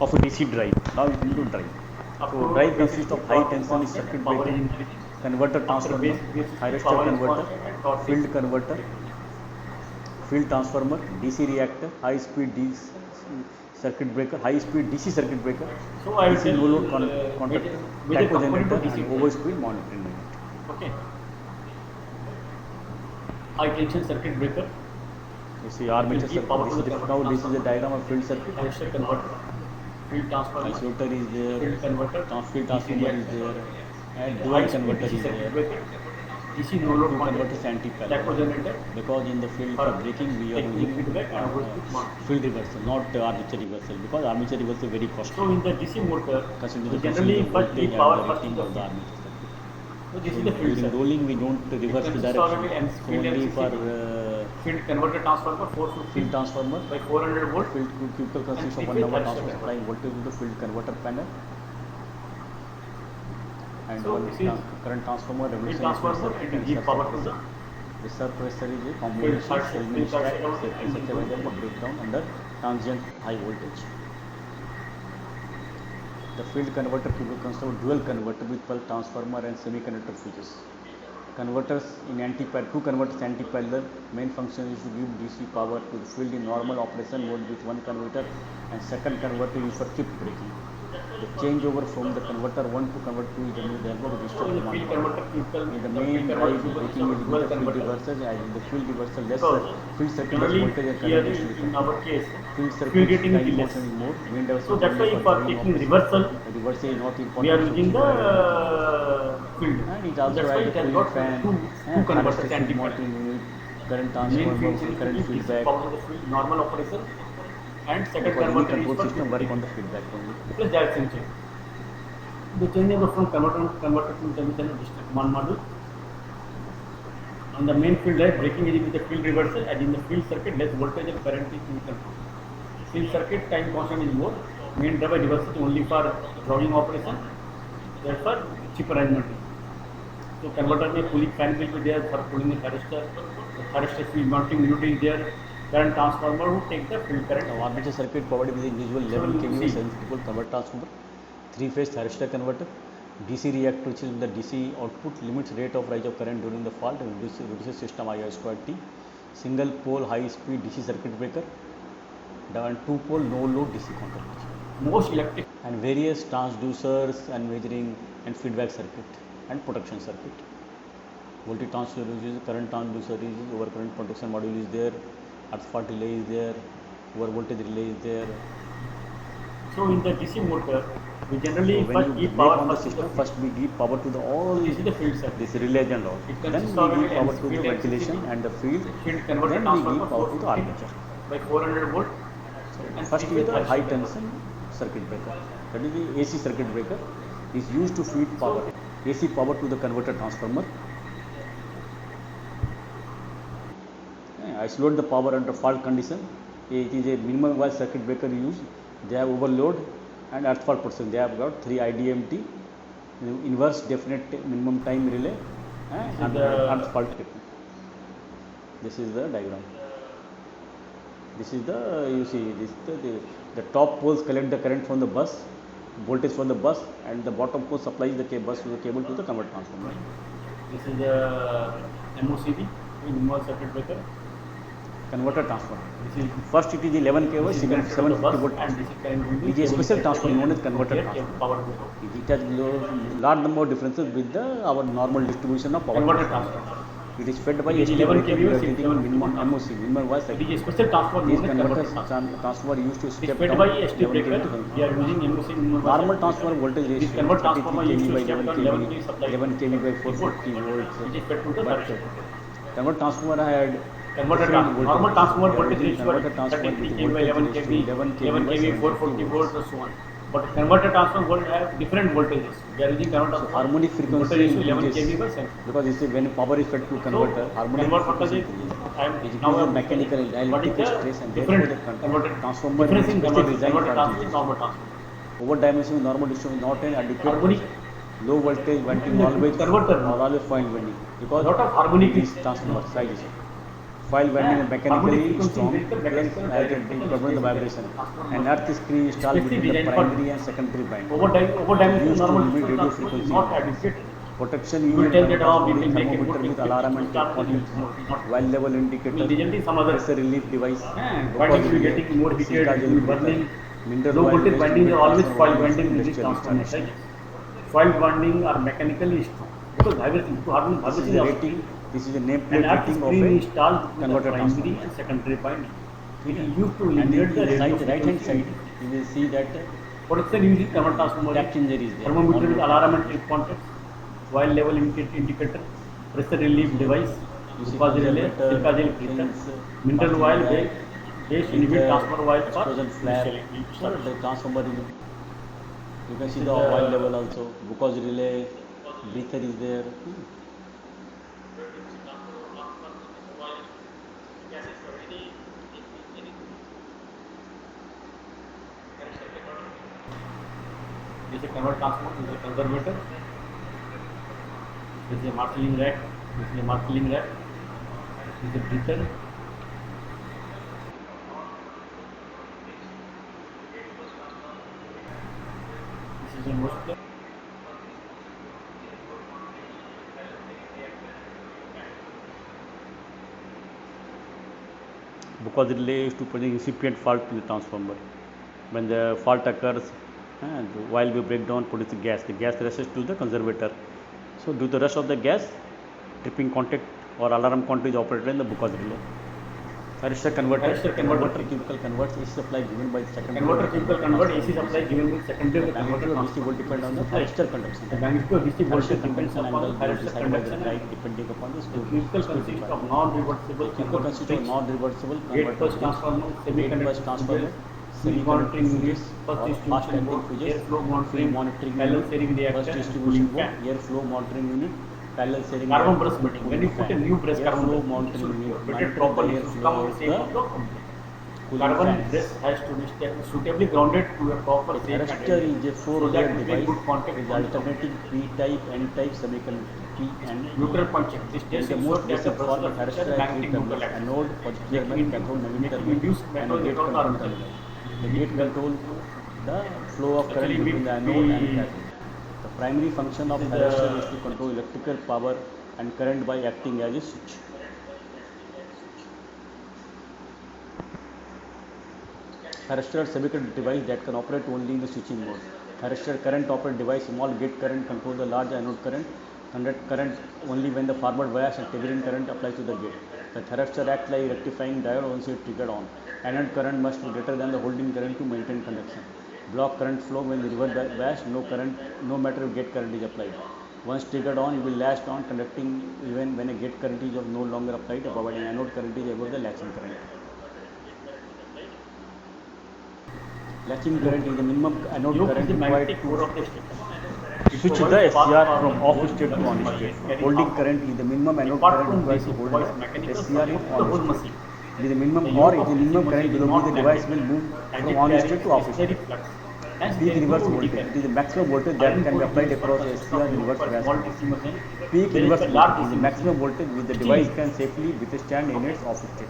of a DC drive. Now we will do drive. So drive consists of high tension circuit power is breaker, increasing. converter transformer, thyristor converter, field converter, field transformer, DC reactor, high speed DC circuit breaker, high speed DC circuit breaker, So I will DC tell low load contact, major tacho component generator, of DC. and over speed monitoring unit. Okay. High tension circuit breaker, You see armature Give power to circuit. the Now this is a diagram of field circuit. thyristor converter, field transformer, Isolator is there, field converter, field transformer is there, and high dual speed converter DC is circuit there. breaker, DC no load two contact converters anti-parallel. tacho generator Because in the field for braking we are taking using feedback and output mount. field reversal, not armature reversal, because armature reversal is very costly. So in the DC motor, Considering we the generally voltage first and give the power first rating to of the the armature circuit. So this So is the field during circuit. rolling we don't reverse the consists of direction. an So field only and for field converter transformer 450 field transformer, by 400 volt. field cubicle consists of 1 three-phase hour thyristor transfer converter. supplying voltage to the field converter panel, and So one this is current transformer Field revolution transformer and give power to the reserve pressure is a combination Field Selman circuit stack and pressure available breakdown under transient high voltage. The field converter cubicle consists of dual converter with 12 transformer and semiconductor fuses. Converters in two converters anti-parallel. Main function is to give DC power to the field in normal operation mode with one converter, and second converter used for chip braking. The changeover from the converter 1 to converter 2 is the new level of so the command. field converter cubicle. In the The main field drive converter braking cubicle is dual the field converter. reversal, and in the field reversal less Because field circuit less generally voltage and here current is in taken. our case, Field field circuit rating time is less. constant is more. Main drive So that's why for taking reversal, the reversal is not important. we are using the field. And it also That's why has it the has cooling got fan, two converters harvester anti-parallel. mounting unit, current Main transformer, field circuit current is feedback. power to the field, normal operation, and second Because any converter control is for system chip work braking. on the feedback only. Plus direction change. The changeover from converter to semiconductor digital command module. On the main field drive, braking is with the field reversal, and in the field circuit, less voltage and current is in control. Field circuit time constant is more. Main drive reversal is only for drawing operation. Therefore, chip arrangement. So converter में cooling fan will be there for cooling the thyristor. The thyristor field mounting unit is there. Current transformer will take the field current. The armature circuit provided with the usual 11 So, kV see. 750 volt converter transformer, 3-phase thyristor converter, DC reactor which is the DC output limits rate of rise of current during the fault and reduces system IR square T, single pole high speed DC circuit breaker, and 2-pole no load DC counterweight, Most electric. and various transducers and measuring and feedback circuit and protection circuit. Voltage transducer is current transducer is overcurrent protection module is there, earth fault relay is there, over voltage relay is there. So in the DC motor, we generally So when first you give break power on the first to the system, field. first we give power to the all This is the field circuit. this relays and all. It Then consists we of give an power to the field ventilation electricity, and the field. field converter Then we transformer give power to the 450 armature. by 400 volt. And First is three-phase the thyristor high converter. tension circuit breaker. That is the AC circuit breaker is used to feed power. AC power to the converter transformer. Isolate the power under fault condition. It is a minimum wise circuit breaker used. They have overload and earth fault protection. They have got 3 IDMT, inverse definite minimum time relay, and earth fault protection. This is the diagram. This is the, you see, this the top poles collect the current from the bus, voltage from the bus, and the bottom pole supplies the bus to the cable to the converter transformer. This is the MOCB, minimum circuit breaker. Converter transformer. This is First it is 11 kV, 750 volt. and this is current will be It is a special transformer known as converter here, transformer. power goes out. It has large number of differences with our normal distribution of power. Converter transformer. It is fed by It is ST 11 breaker. kV We are or getting 750 minimum volt. MOC, minimum was It is a special transformer these known as converter converter transformer. transformer used to It is step fed down by ST 11 breaker. kV. We are using MOC minimum. Normal transformer voltage This ratio converter 33 transformer kV used by to step 11 down 11 kV, kV supply. 11 kV by 450 volts. It is fed to the But thyristor. converter transformer had Converter different transformer, normal transformer voltage using ratio converter is transformer 33 with kV by 11 voltage kV, ratio 11 kV 11 by kV, 750 440 volts. volts and so on. But converter transformer will have different voltages. We are using converter transformer. Harmonic frequency voltage ratio 11 increases kV by 7. because this is when power is fed to converter, harmonic converter frequency voltage increases. I am It now increases mechanical what is electrical the stress and different therefore the converter transformer difference is in specially converter designed for transformer, this. normal transformer. Over dimension with normal distribution is not an adequate. Harmonic. Low voltage winding In the always converter. or always foil winding because Lot of harmonic this transformer size is foil winding is harmonic mechanically frequency strong is the plus mechanical as it electrical prevent the stress vibration transformer. and earth is installed Specially between the designed for primary and secondary binding. Over dimension Used to normal limit radio transformer is frequency. not adequate. Protection You will unit tell that converters we will make a thermometer good with alarm and check point, while level We indicator, will generally some other pressure relief device, winding will be getting more heated, silica it gel will be filter, burning. mineral Low oil voltage waste winding limit are always transformer foil used winding in in this industrial transformer. installation. Foil winding are mechanically strong because vibration to harmonic This is vibration the is rating. This is the and nameplate at rating of screen a installed with the converter primary transformer. and secondary binding. It is used to And in limit the the radio right hand side, frequency. you will see that Protection using converter transformer. tap changer is there. Thermometer with alarm and trip contacts, while level indicator, pressure relief device, You see glucose relay, conservator, silica gel filter, since mineral oil, base inhibit transfer oil for explosion flare. So the transformer, you can see the oil level also. Glucose relay, breather is there. This is a convert transformer, this is a conservator, this is a marshalling rack, this is a marshalling rack, this is a breather. This is a nose plug. Because relay is to prevent incipient fault in the transformer. When the fault occurs, while we break down produces gas. The gas rushes to the conservator. So due to the rush of the gas, tripping contact or alarm contact is operated in the Buchoz relay. Thyristor converter. Chemical converts AC supply given by the secondary. Converter chemical convert AC supply given with secondary. The magnitude of DC will depend on the thyristor conduction. The magnitude of DC voltage depends Conduction upon angle the is thyristor decided by the conduction. drive depending upon the The chemical consists of non-reversible Chemical consists of non-reversible gate bus transformer, semiconductor transformer, field monitoring units, first or fast distribution acting board, fuses, airflow field monitoring, monitoring parallel unit, sharing reactor, first and distribution cooling board, fan. airflow monitoring unit, parallel sharing Carbon reactor, brush budding. When cooling you put a fan. new brush carbon Airflow brush, it monitoring should unit, be monitor fitted properly. the It should airflow come on of the shape the of the complete. cooling Carbon fans. brush has to be suitably grounded to a proper The shape thyristor and is a so that four-layer we get device good contact with on the alternating P-type, N-type semiconductor P and neutral punching. This It is test the ensures most that the basic form of brush thyristor is has three magnetic terminals: neutral action. anode, positive terminal, cathode, negative terminal, Induced and a metal gate across control the terminal. The gate control the flow of current Actually, between the anode and cathode. The primary function of This is thyristor the- is to control electrical power and current by acting as a switch. Thyristor semiconductor device that can operate only in the switching mode. Thyristor current operated device, small gate current control the large anode current, conduct current only when the forward bias and triggering current applies to the gate. The thyristor acts like rectifying diode once it triggered on. Anode current must be greater than the holding current to maintain conduction. Block current flow when the reverse bias, no current, no matter if gate current is applied. Once triggered on, it will last on conducting even when a gate current is no longer applied, providing anode current is above the latching current. Latching current is the minimum anode Yoke is current the required magnetic core to of the stator. It switch provides the path SCR for from off state to on state. carrying Holding power. current is the minimum anode Apart current from required this, to it hold provides the mechanical SCR in support to the whole on machine. state. It is the minimum The or yoke it is of the minimum this current machine is below which not the device magnetic, will move and from it on carries state to off stationary state. flux. Hence, Peak there is reverse no voltage. current. It is the maximum voltage that can be applied across the SCR in reverse bias. Small DC machine. Peak There is reverse a large voltage is the DC maximum machine. voltage which the Still, device can safely withstand in its off state.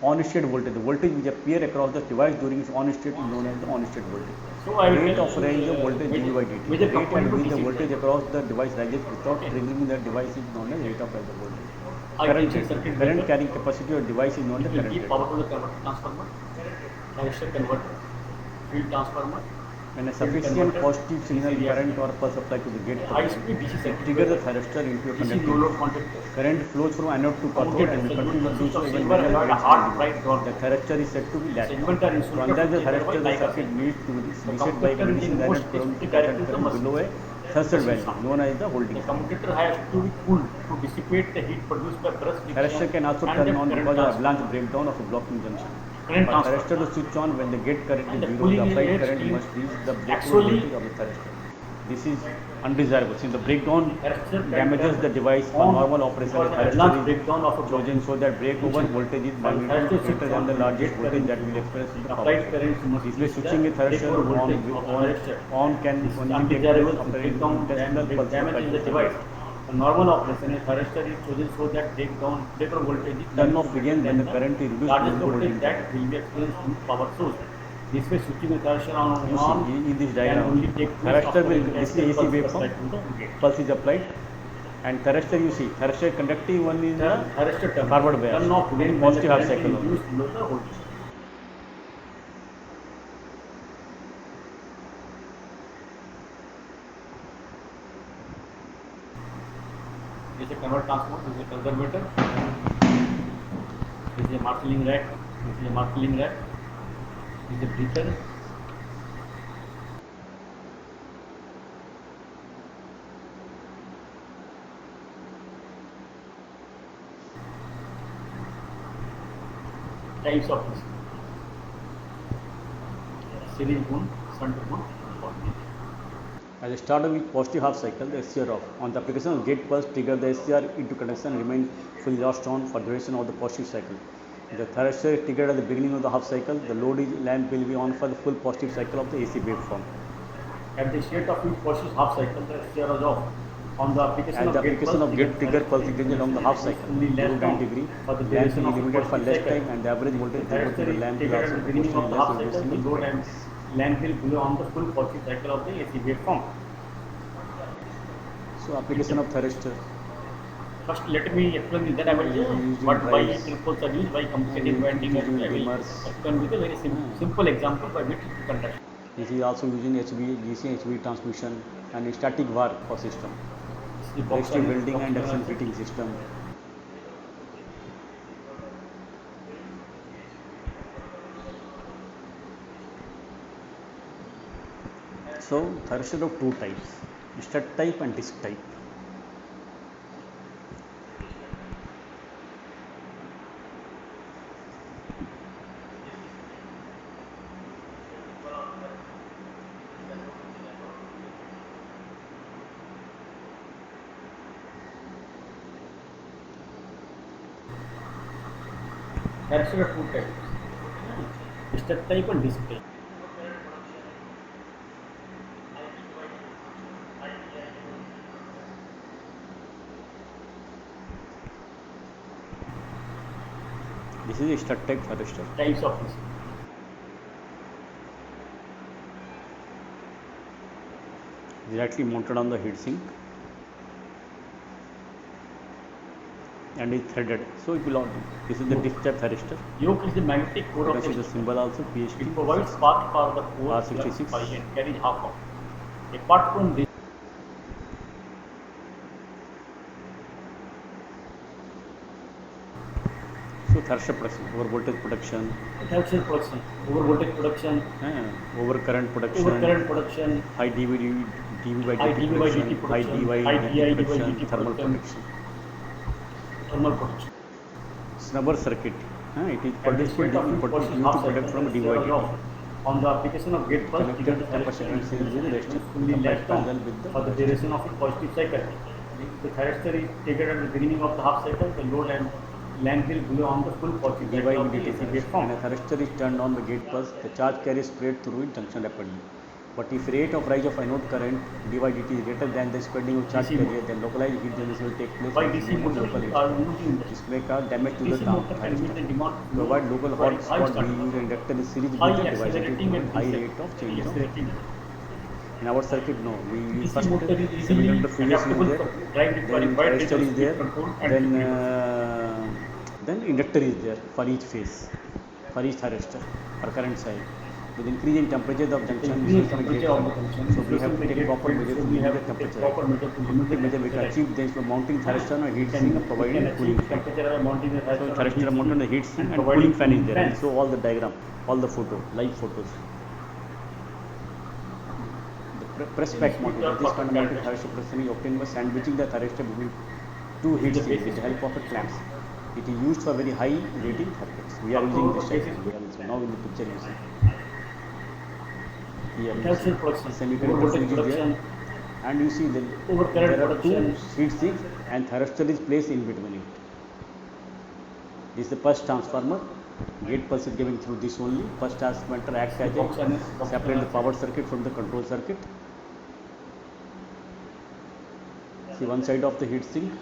On-state voltage, the voltage which appear across the device during its on-state is known as the on-state voltage. So I will Rate tell of range of voltage dV by dt. major The rate at component of which the DC voltage voltage. across the device rises without Okay. triggering the device is known as rate of rise of voltage. I Current can see circuit current breaker. carrying capacity of device is known as It will current give rate. power to the converter transformer, thyristor converter, field transformer. When a sufficient positive signal current or pulse applied to the gate High terminal, speed DC it circuit triggers the breaker. thyristor into a DC conducting. no load contactor. Current flows from anode to cathode and will continue to do so even Silver when the alloy, current hard is bright rod. The thyristor is said to be latched. Segment are To insulated unlock the from thyristor, the like circuit acid. needs to be The reset by commutator releasing is the most anode current specific directly to the current machine. below a threshold value known as the holding. The commutator has to be cooled to dissipate the heat produced by brush friction. Thyristor can also and turn the on current because of transfer. avalanche breakdown of a blocking junction. Current For transfer. thyristor to switch on when the gate current And is the zero, cooling the applied unit current is must reach the breakdown actually- voltage of the thyristor. This is undesirable since the breakdown Thyristor can damages the device for on normal operation. for The the avalanche thyristor is breakdown of a chosen so that breakover voltage is magnitude greater than the largest voltage that will experience in the power. applied current must This way, reach switching a the thyristor breakover on, voltage of the thyristor. on can This is only take place undesirable after breakdown intestinal pulse damage applied in to the the device. A normal operation, a thyristor is chosen so that breaker voltage is Turn off begins when the current is reduced largest below the voltage holding that will be experienced in power source. This way, switching a thyristor on You see in this can diagram, only take place thyristor after will the this is AC intestinal pulse waveform, applied to the gate. pulse is applied, and thyristor you see, thyristor conducting one is the Thyristor turn forward bias, turn off when positive the half current cycle is only. reduced below the voltage. This is a convert transformer, this is a conservator, this is a marshalling rack, this is a marshalling rack, this is a breather. types of DC. Series wound, shunt wound, voltage. As a starter with positive half cycle, the SCR off. On the application of gate pulse, trigger the SCR into conduction and remain fully lost on for duration of the positive cycle. The thyristor is triggered at the beginning of the half cycle. The load lamp will be on for the full positive cycle of the AC waveform. At the state of each positive half cycle, the SCR is off. On the application At the application of gate trigger pulse increases along the half cycle, only less 9 degree, for the lamp duration will of be limited for less time and the average voltage throughout the lamp is also at the beginning of proportionally the less half cycle, reducing the in load and potence. lamp will blow on the full positive cycle of the AC waveform. So application of thyristor. First, let me explain that I will what why triples are used, why compensating winding, and I will explain with a very simple example by which to conduct. This is also using HV, DC, HV transmission and static VAR for system. Resistive welding and induction heating system. So thyristor of two types, stud type and disc type. Thyristor of two types, stud type and disc type. This is a stud type thyristor. Types of this. Directly mounted on the heatsink and is threaded. So it will not. This is the disc type thyristor. Yoke is the magnetic core You of can see the symbol also PHT. It provides spark for the core R66 pi and carries half of. Apart from this, So thyristor protection, over voltage protection, it helps in production, over voltage production, over current protection, over current production, high dV by high dt dV by protection, dt high protection, dy high dt di by protection, dt thermal protection, protection. thermal protection. Snubber circuit. It is At the produced for state of each used positive to half protect cycle, from the dy SCR is dt. off. On the application of gate pulse, Connected trigger the capacitor and series with resistor. fully Combined latched on parallel with the for the duration of a positive cycle. The thyristor is triggered at the beginning of the half cycle. The load and lamp will blow on the full positive dy cycle of the dt AC thyristor. waveform. When a thyristor is turned on the gate pulse, the charge carries spread through it junction rapidly. But if rate of rise of anode current dy dt is greater than the spreading of charge DC carrier, then localized heat generation will take place. Why and DC remove motor local heat. are used in the This may cause damage to the DC motor can meet the thyristor. demand To avoid local hot high spot, we starting, use an inductor in series with high the device to accelerating prevent and high rate of change of. decelerating. In our circuit, no. We use DC first motor is easily semiconductor fuse is adaptable there, for drive then requiring wide range thyristor of is speed there, control and then inductor is there for each phase, for each thyristor, for current side. With increase in temperature of junction, increase this may temperature get of the junction. so we have to take proper measure to we limit have the to take temperature. proper measure to limit the Measure we can temperature. achieve this by mounting thyristor on a heat Can sink and providing cooling fan. temperature by mounting the So thyristor mounted on the heat sink and providing cooling fan is there. fans. And show all the diagram, all the photo, live photos. The press pack mounting. This kind of mounted thyristor pressing is obtained by sandwiching the thyristor between two heat sinks with the help of a clamps. It is used for very high rating circuits. We are using this type. We are using now in the picture you see. Here you Helps in see production, semiconductor over fuse voltage is there, production, and you see the, over current there are two production. heat sinks and thyristor is placed in between it. This is the first transformer. Gate pulse is given through this only. First transmitter acts as a separate the power circuit from the control circuit. See one side of the heat sink.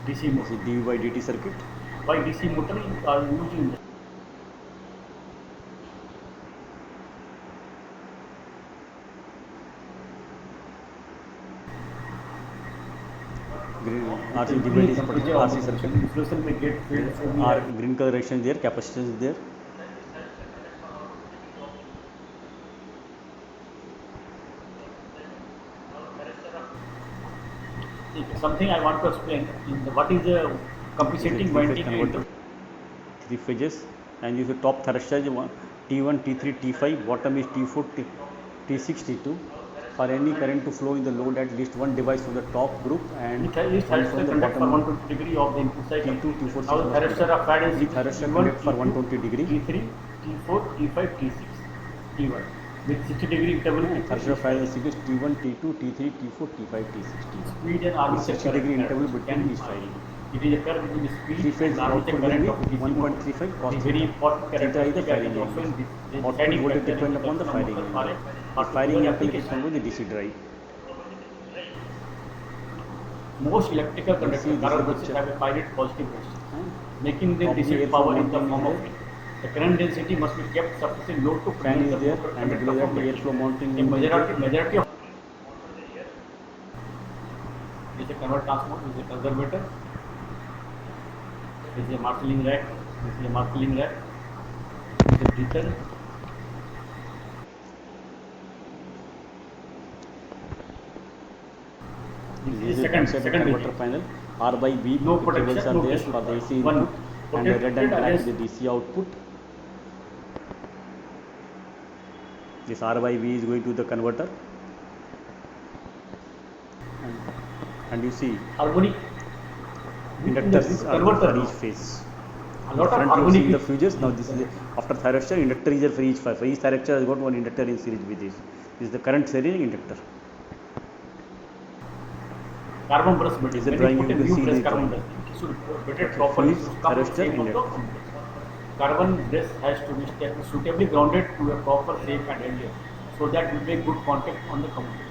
DC This motor. is dV by dt circuit. Why DC motor are used in Green RC dV is potential RC circuit. Inflation may get filled from R green coloration is there, capacitance is there. something I want to explain. What is the compensating Three-phase winding converter, three phases, and you see top thyristor is T1, T3, T5, bottom is T4, T6, T2. For any current to flow in the load, at least one device from the top group and Each one thyristor from the conduct for bottom 120 degree of the input side. T2, T4, Now the thyristor are fed in each thyristor T1, connect for T2, 120 degree. T3, T4, T5, T6, T1 with 60 degree interval. Thyristor file series T1, T2, T3, T4, T5, T6. Speed and armature 60 degree interval between each firing. It is a curve between the speed Three phase and armature output will current be of the DC motor. 1.35 cos The very important theta is the characteristic firing is also in angle. this Output deciding voltage factor depend in upon the the firing motor angle. for The firing particular application application. with the DC drive. Most electrical You see conductors, this current is buses picture. have a pilot positive resistance, making them Copy dissipate air power flow in the mounting form is of there. heat. The current density must be kept sufficient low to Fan prevent is the there motor and conductor below from that melting. airflow mounting A unit is there. majority of this is a convert transformer, this is a conservator, this is a marshalling rack, this is a marshalling rack, this is a breather. This is second converter digit. panel. R by B No cables protection, are no there tissue. for the AC One. input and the red and Protected black is against- the DC output. This R by B is going to the converter and you see Harmonic inductors are converter. for each phase. A In lot of front you harmonic see the fuses. Now this is after thyristor, inductor is there for each phase. For each thyristor has got one inductor in series with this. This is the current series inductor. carbon brush metal. Is it When drawing? you put a You can new see brush the carbon drawing. brush, it should better Okay, properly fuse, should come in thyristor, shape of inductor. the carbon brush has to be suitably grounded to a proper shape and area so that it will make good contact on the commutator.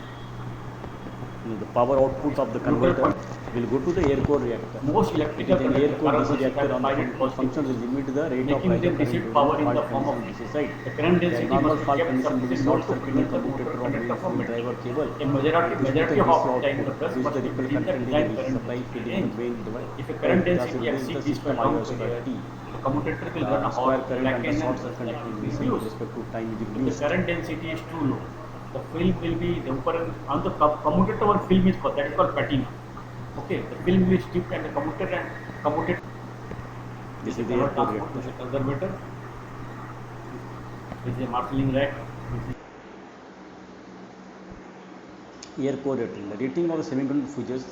The power output of the converter will go to the air core reactor. Most It electrical is an air core current DC reactor have on pilot the positive. function will limit the rate of Making rise them of current dissipate during power in fault the form of condition DC side. the current The density normal must be fault kept condition will be sufficient short low to circuiting prevent the commutator motor of conductor main from fuel melting. driver cable. A majority This is the of DC the time the output. brush This is must the be ripple within the control design DC current supply feeding the range. main device. If a current Thus density increase the exceeds this system amount IO square T. the commutator will run a Square hot current black and the and short circuit reduced. increase with respect to time is If the reduced. current density is too low, the film will be the on the commutator one film is called, that is called patina. Okay, the film is stiff and the commutator This is the convert air core transport, this is reactor. a conservator, this is a marshalling rack, Air core rating. The rating of the semiconductor fuses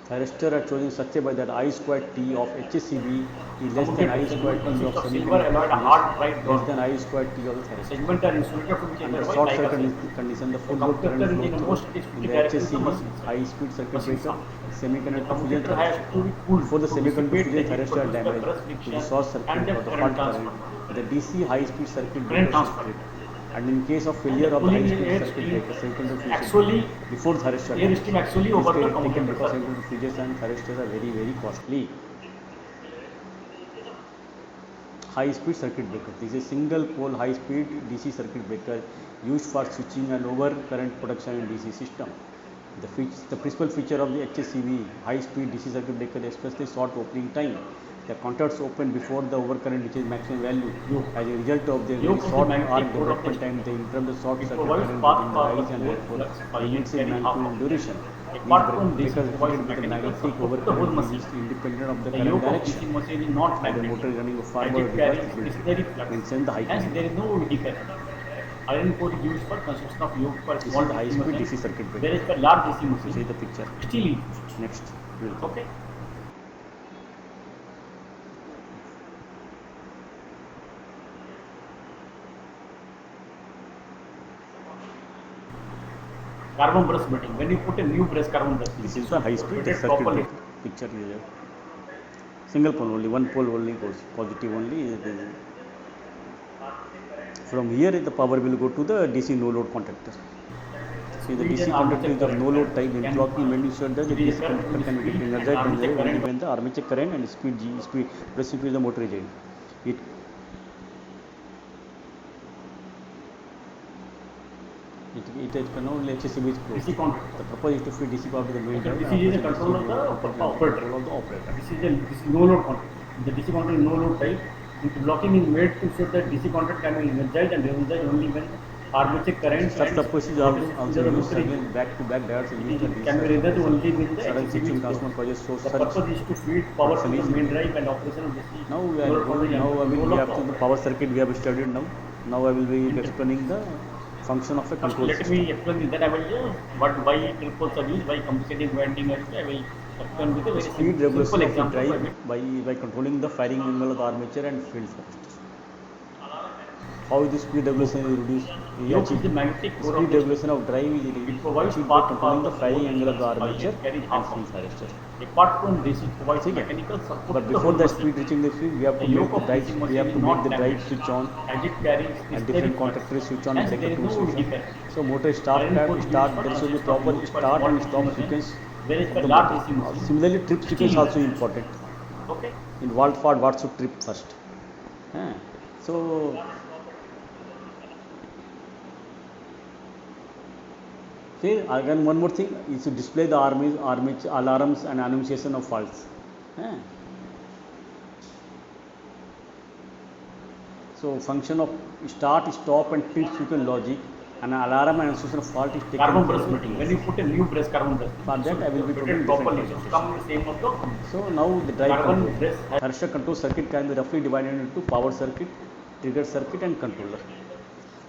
thyristor are chosen such a way that I square T of HSCB is less than I square T of consists of silver semiconductor alloy, a fuses, hard bright less rod. than I square T of the The thyristor. segment are insulated from each Under other by short like a circuit cell. condition, the full The load current commutator is in the flows most through in specific the direction HSCB, to machine. high speed circuit Machine breaker, sound. semiconductor fusion Commutator has thyristor. to be cooled Before the to semiconductor dissipate fusion the heat thyristor are produced by damaged thrust to friction the short and circuit the or the current fault transfer. current, the DC high speed circuit Current breaker should transfer. split. And in case of failure of the high Cooling speed air circuit stream breaker, semiconductor fusion actually before thyristor air stream actually this over the can be taken commutator because circuit. semiconductor fuses and thyristors are very costly. High speed circuit breaker. This is a single pole high speed DC circuit breaker used for switching and over current production in DC system. The principal feature of the HSCV high speed DC circuit breaker is especially short opening time. The contacts open before the overcurrent reaches maximum value. As a result of their very Yoke is the short magnetic arc core of the development time, they interrupt the short It circuit provides current path within the for rise the and whole therefore flux by limits its carrying half maximum of duration. Apart from These this, breakers it provides fitted with the mechanical magnetic support to the whole overcurrent machine. is independent of the The current yoke of direction. DC machine is not The motor is magnetic. running As forward it carries reverse stationary flux. maintain the high Hence, current. there is no eddy current. Iron core is used for construction of yoke for This small is the high speed machine. DC circuit breaker. Whereas for large DC You see machine, the picture. still used. Next, we will come. Okay. Carbon brush bedding. When you put a new brush carbon brush, This is the high speed bedded circuit properly. breaker. Picture is there. Single pole only, one pole only goes positive only. From here the power will go to the DC no load contactor. See the DC contactor is of no load type. In clocking when you should the DC contactor can be getting energized when the armature current and speed G speed pressing to the motor is in. It is now HSCB is closed. DC contactor. The purpose is to feed DC power to the main drive. This is the control of the operator. Control of the operator. This is no load contact. The DC contact is no load type. The blocking is made to show that DC contact can be energized and re-energized only when armature current Such purpose is also used again back to back diodes and used in can be read only with the sudden switching HSCB. transformer causes so The surge. purpose is to feed power to the main drive and operation of DC. Now we have to the power circuit we have studied now. Now I will be explaining the function of a First, control let system. me explain this. Then I will why triple poles are used, why complicated winding are used. I will explain with a very Speed simple regulation of a example. drive by controlling the firing angle of the armature and field thrust. How is the speed regulation is reduced? Yoke is the magnetic core Speed of the regulation of drive is it provides achieved by path for controlling the the firing whole angle of the distance by armature carrying and half field of thrust. apart from this, it provides ठीक है? mechanical support But to the before whole the machine. speed reaching the speed, we have The to make yoke the of drive, DC we machine have is to make not the drive damaged switch on as it carries and necessary different flux. contactors switch on, Hence, breaker there is to no switch on. defect. So motor start, Iron core start, used for there should be transmission proper of start small and DC stop machine, sequence whereas of for the large motor. DC machine, Similarly, trip sequence still also important. okay. In valve fault, what should trip first? So, see, again one more thing is to display the armature alarms and annunciation of faults. So function of start, stop and trip sequence logic and alarm and annunciation of fault is taken Carbon care brush of meeting. When you put a new brush, carbon brush. For that I will be putting properly. different So come in the same of the So now the drive carbon control. brush. Thyristor control circuit can be roughly divided into power circuit, trigger circuit and controller.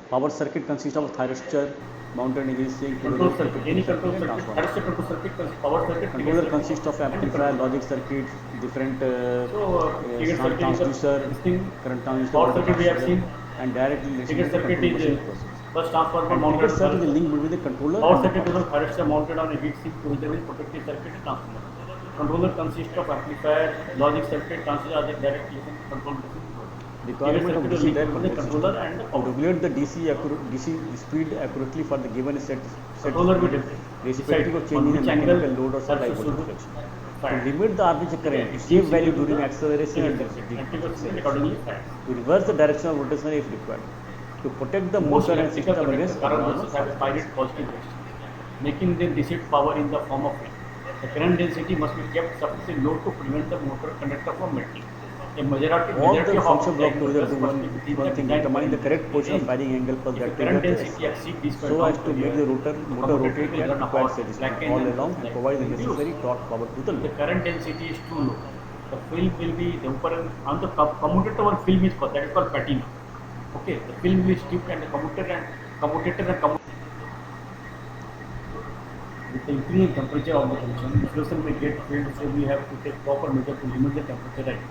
Power circuit consists of thyristor mounted against Control circuit. Any control circuit. Thyristor control circuit, power circuit. Controller consists of amplifier, logic circuit, different transducer, current transducer, power circuit we have seen, and directly trigger circuit is first transformer mounted. Trigger circuit is linked between the controller. Power circuit is a thyristor mounted on a heat sink together with protective circuit and transformer. Controller consists of amplifier, logic circuit, transducer are the direct link control. Requirement of DC drive controller and the to power. regulate the DC speed accurately for the given set Controller will respective of change in mechanical load or dipole deflection. To limit the armature current, save value during acceleration and accordingly. To reverse the direction of rotation if required. To protect the motor and system against current have a pilot positive resistance, making them dissipate power in the form of wind. The current density must be kept sufficiently low to prevent the motor conductor from melting. A all the function block together do one thing, determine the correct position of firing angle plus that current density exceeds this so as to make the motor rotate at required speed all along and provide the necessary torque power to the the load. current density is too low. The film will be on the commutator one film is called, that is called patina. Okay, the film will stiff and the commutator with the increasing temperature of the junction, the solution may get failed, so we have to take proper measure to limit the temperature rise.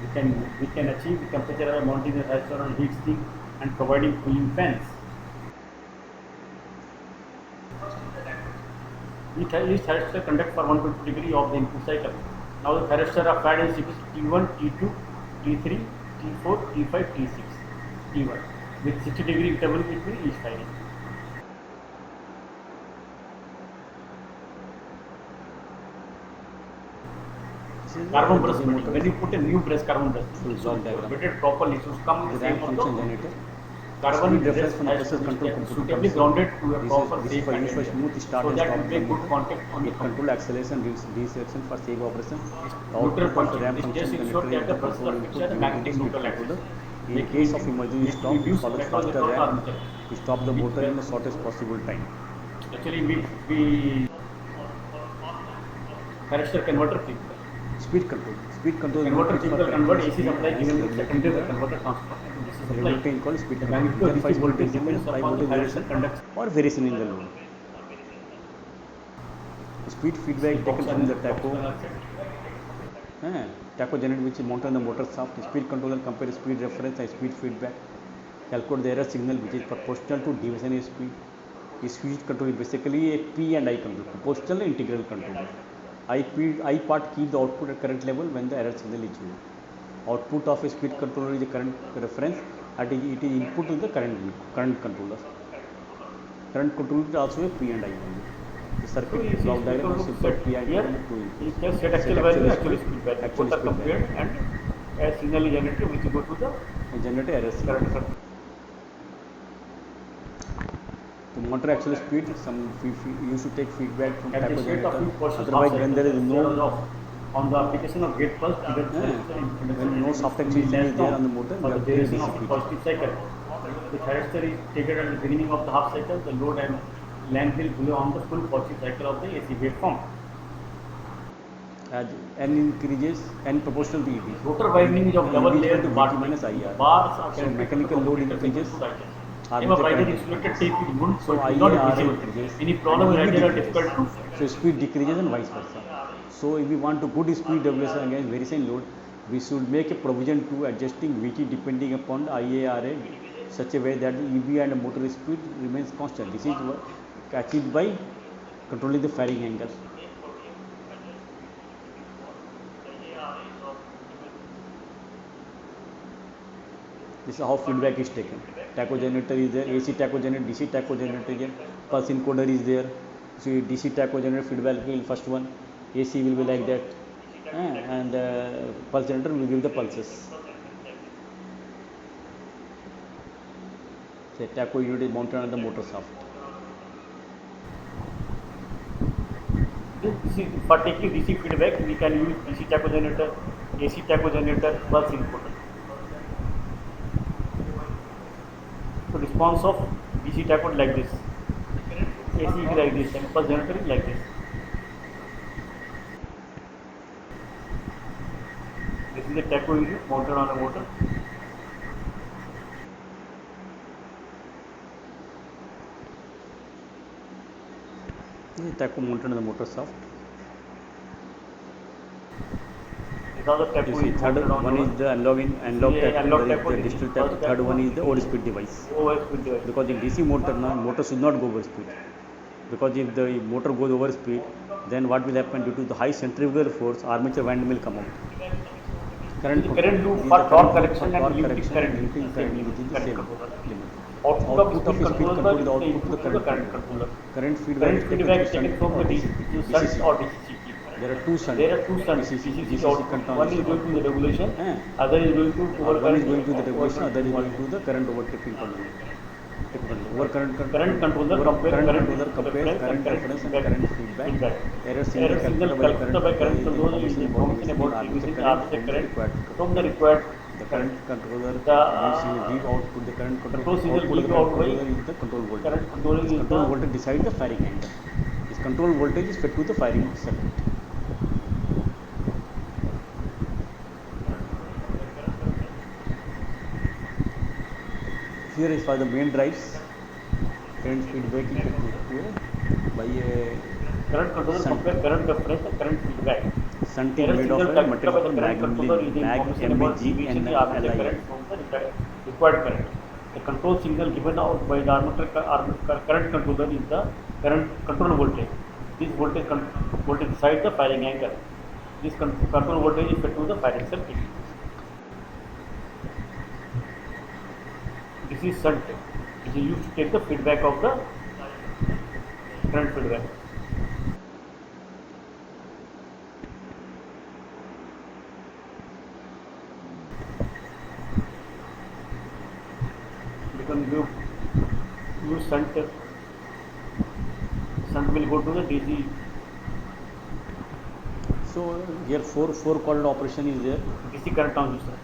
We can achieve the temperature by mounting the thyristor on heat sink and providing cooling fans. Each thyristor conducts for 120 degree of the input cycle. Now the thyristor are fed in sequence T1, T2, T3, T4, T5, T6, T1 with 60 degree interval between each firing. Carbon brush meeting. When you put a new brush, carbon brush, weighted properly, so come in the same function generator. carbon Speed reference from the process control computer suitably grounded to a proper this is safe for use for angle, smooth start so and that stop will make good contact on the with control acceleration deselection for safe operation. neutral Output of the function. RAM This function just ensure generator that the into brushes control are input fixed at a magnetic neutral axis. in case of emergency stop reduce follow the effect on the faster RAM armature. to stop the motor in the shortest possible time. Actually, we thyristor converter feedback. Speed control Converter typical convert AC supply given with secondary the converter transfer. This is supply. regulating called speed The control. magnitude of Therefore, DC voltage speed depends by upon the voltage thyristor variation conducts. or variation in the load. Speed feedback taken from the tacho generator which is mounted on the motor shaft. Speed controller compare speed reference and speed feedback. Calculate the error signal which is proportional to deviation in speed. Speed control is basically a P and I control, proportional integral control. I part keep the output at current level when the error signal is zero. Output of a speed controller is a current reference and it is input to the current controller. Current controller is also a P and I value. The circuit block diagram is simple P and I and two inputs. Just set actual value, actual speed value. Both are compared and a signal is generated which go to the generator error signal. current. To monitor actual speed, you should take feedback from At tacho the state of generator. Otherwise, when there is no on the application of gate pulse, when no soft action is there on the motor, for you the have to duration of the positive cycle. The thyristor is triggered at the beginning of the half cycle. The load and length will below on the full positive cycle of the AC waveform. as n increases, n proportional to EB. Rotor winding is of double layer to bar VT minus IR. bars are So mechanical load increases armature by the current insulated tape it won't, so it will not IARA visible. increases Any and problem EB right there are decreases. difficult to. So speed decreases and vice versa. So if we want to good speed deviation against variation load, we should make a provision to adjusting VT depending upon IARA such a way that the EB and motor speed remains constant. This is achieved by controlling the firing angle. This is how feedback is taken. Tacho generator is there, AC tacho generator, DC tacho generator is there, pulse encoder is there. So DC tacho generator feedback will first one, AC will be like that, and pulse generator will give the pulses. So tacho unit is mounted on the motor shaft. For taking DC feedback, we can use DC tacho generator, AC tacho generator, pulse encoder. So response of DC tacho like this, AC is like this, and pulse generator is like this. This is the tacho unit mounted on a motor. This is tacho mounted on the motor shaft. These are the tacho You see, unit third mounted on one the is the analog analog tacho, tacho, the this digital is tacho. first Third tacho, one is the over this speed device. over speed device. Because in DC motor, motor should not go over speed. Because if the motor goes over speed, then what will happen due to the high centrifugal force, armature winding will come out. Current loop for torque correction and limiting limiting current within the same controller. limit. Output of speed controller is the output to the current controller. Current feedback is Taken from the DC or DCC. There are two shunts. There are two shunts. DCC output. One is going to the regulation, other is going to one is going to the regulation, other is going to the current overtaking control. Over current controller compares current reference and current feedback. Error signal calculated by current controller is information about using the armature current from the required. The current controller give output. The current control signal output of the give out by controller is the control voltage. current controlling This is control the voltage decides the firing angle. This control voltage is fed to the firing circuit. Here is for the main drives. Current feedback is fed to by a current controller compare current reference and current feedback. shunt is made of a material called mag MAG and LIA. From the required current. The control signal given out by the armature current controller is the current control voltage. This voltage decides the firing angle. This control voltage is fed to the firing circuit. This is shunt. It is used to take the feedback of the current feedback. You can use shunt. Shunt will go to the DC. So here four corded operation is there. DC current transducer.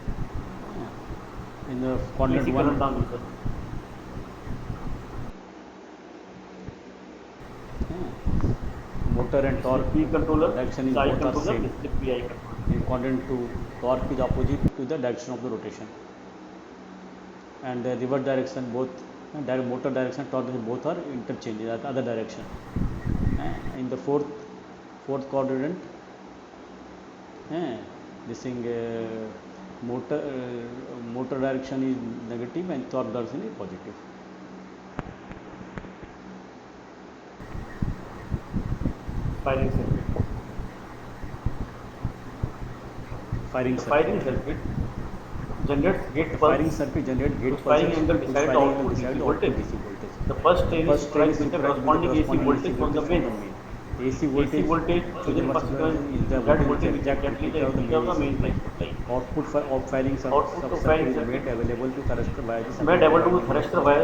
In the quadrant DC one. current transducer. Motor and torque P controller, direction is PI both are controller, same. this is the PI controller. In quadrant 2, torque is opposite to the direction of the rotation. And the reverse direction, both motor direction, torque both are interchangeable at other direction. In the fourth quadrant, this thing motor direction is negative and torque direction is positive. Firing circuit. Firing circuit generates gate pulse. Firing circuit generates gate pulse. Firing angle decides the output DC voltage. The first stage is supplied with the corresponding AC voltage from the main. AC voltage within the first is the voltage exactly the main line. Output of firing circuit is made available to thyristor via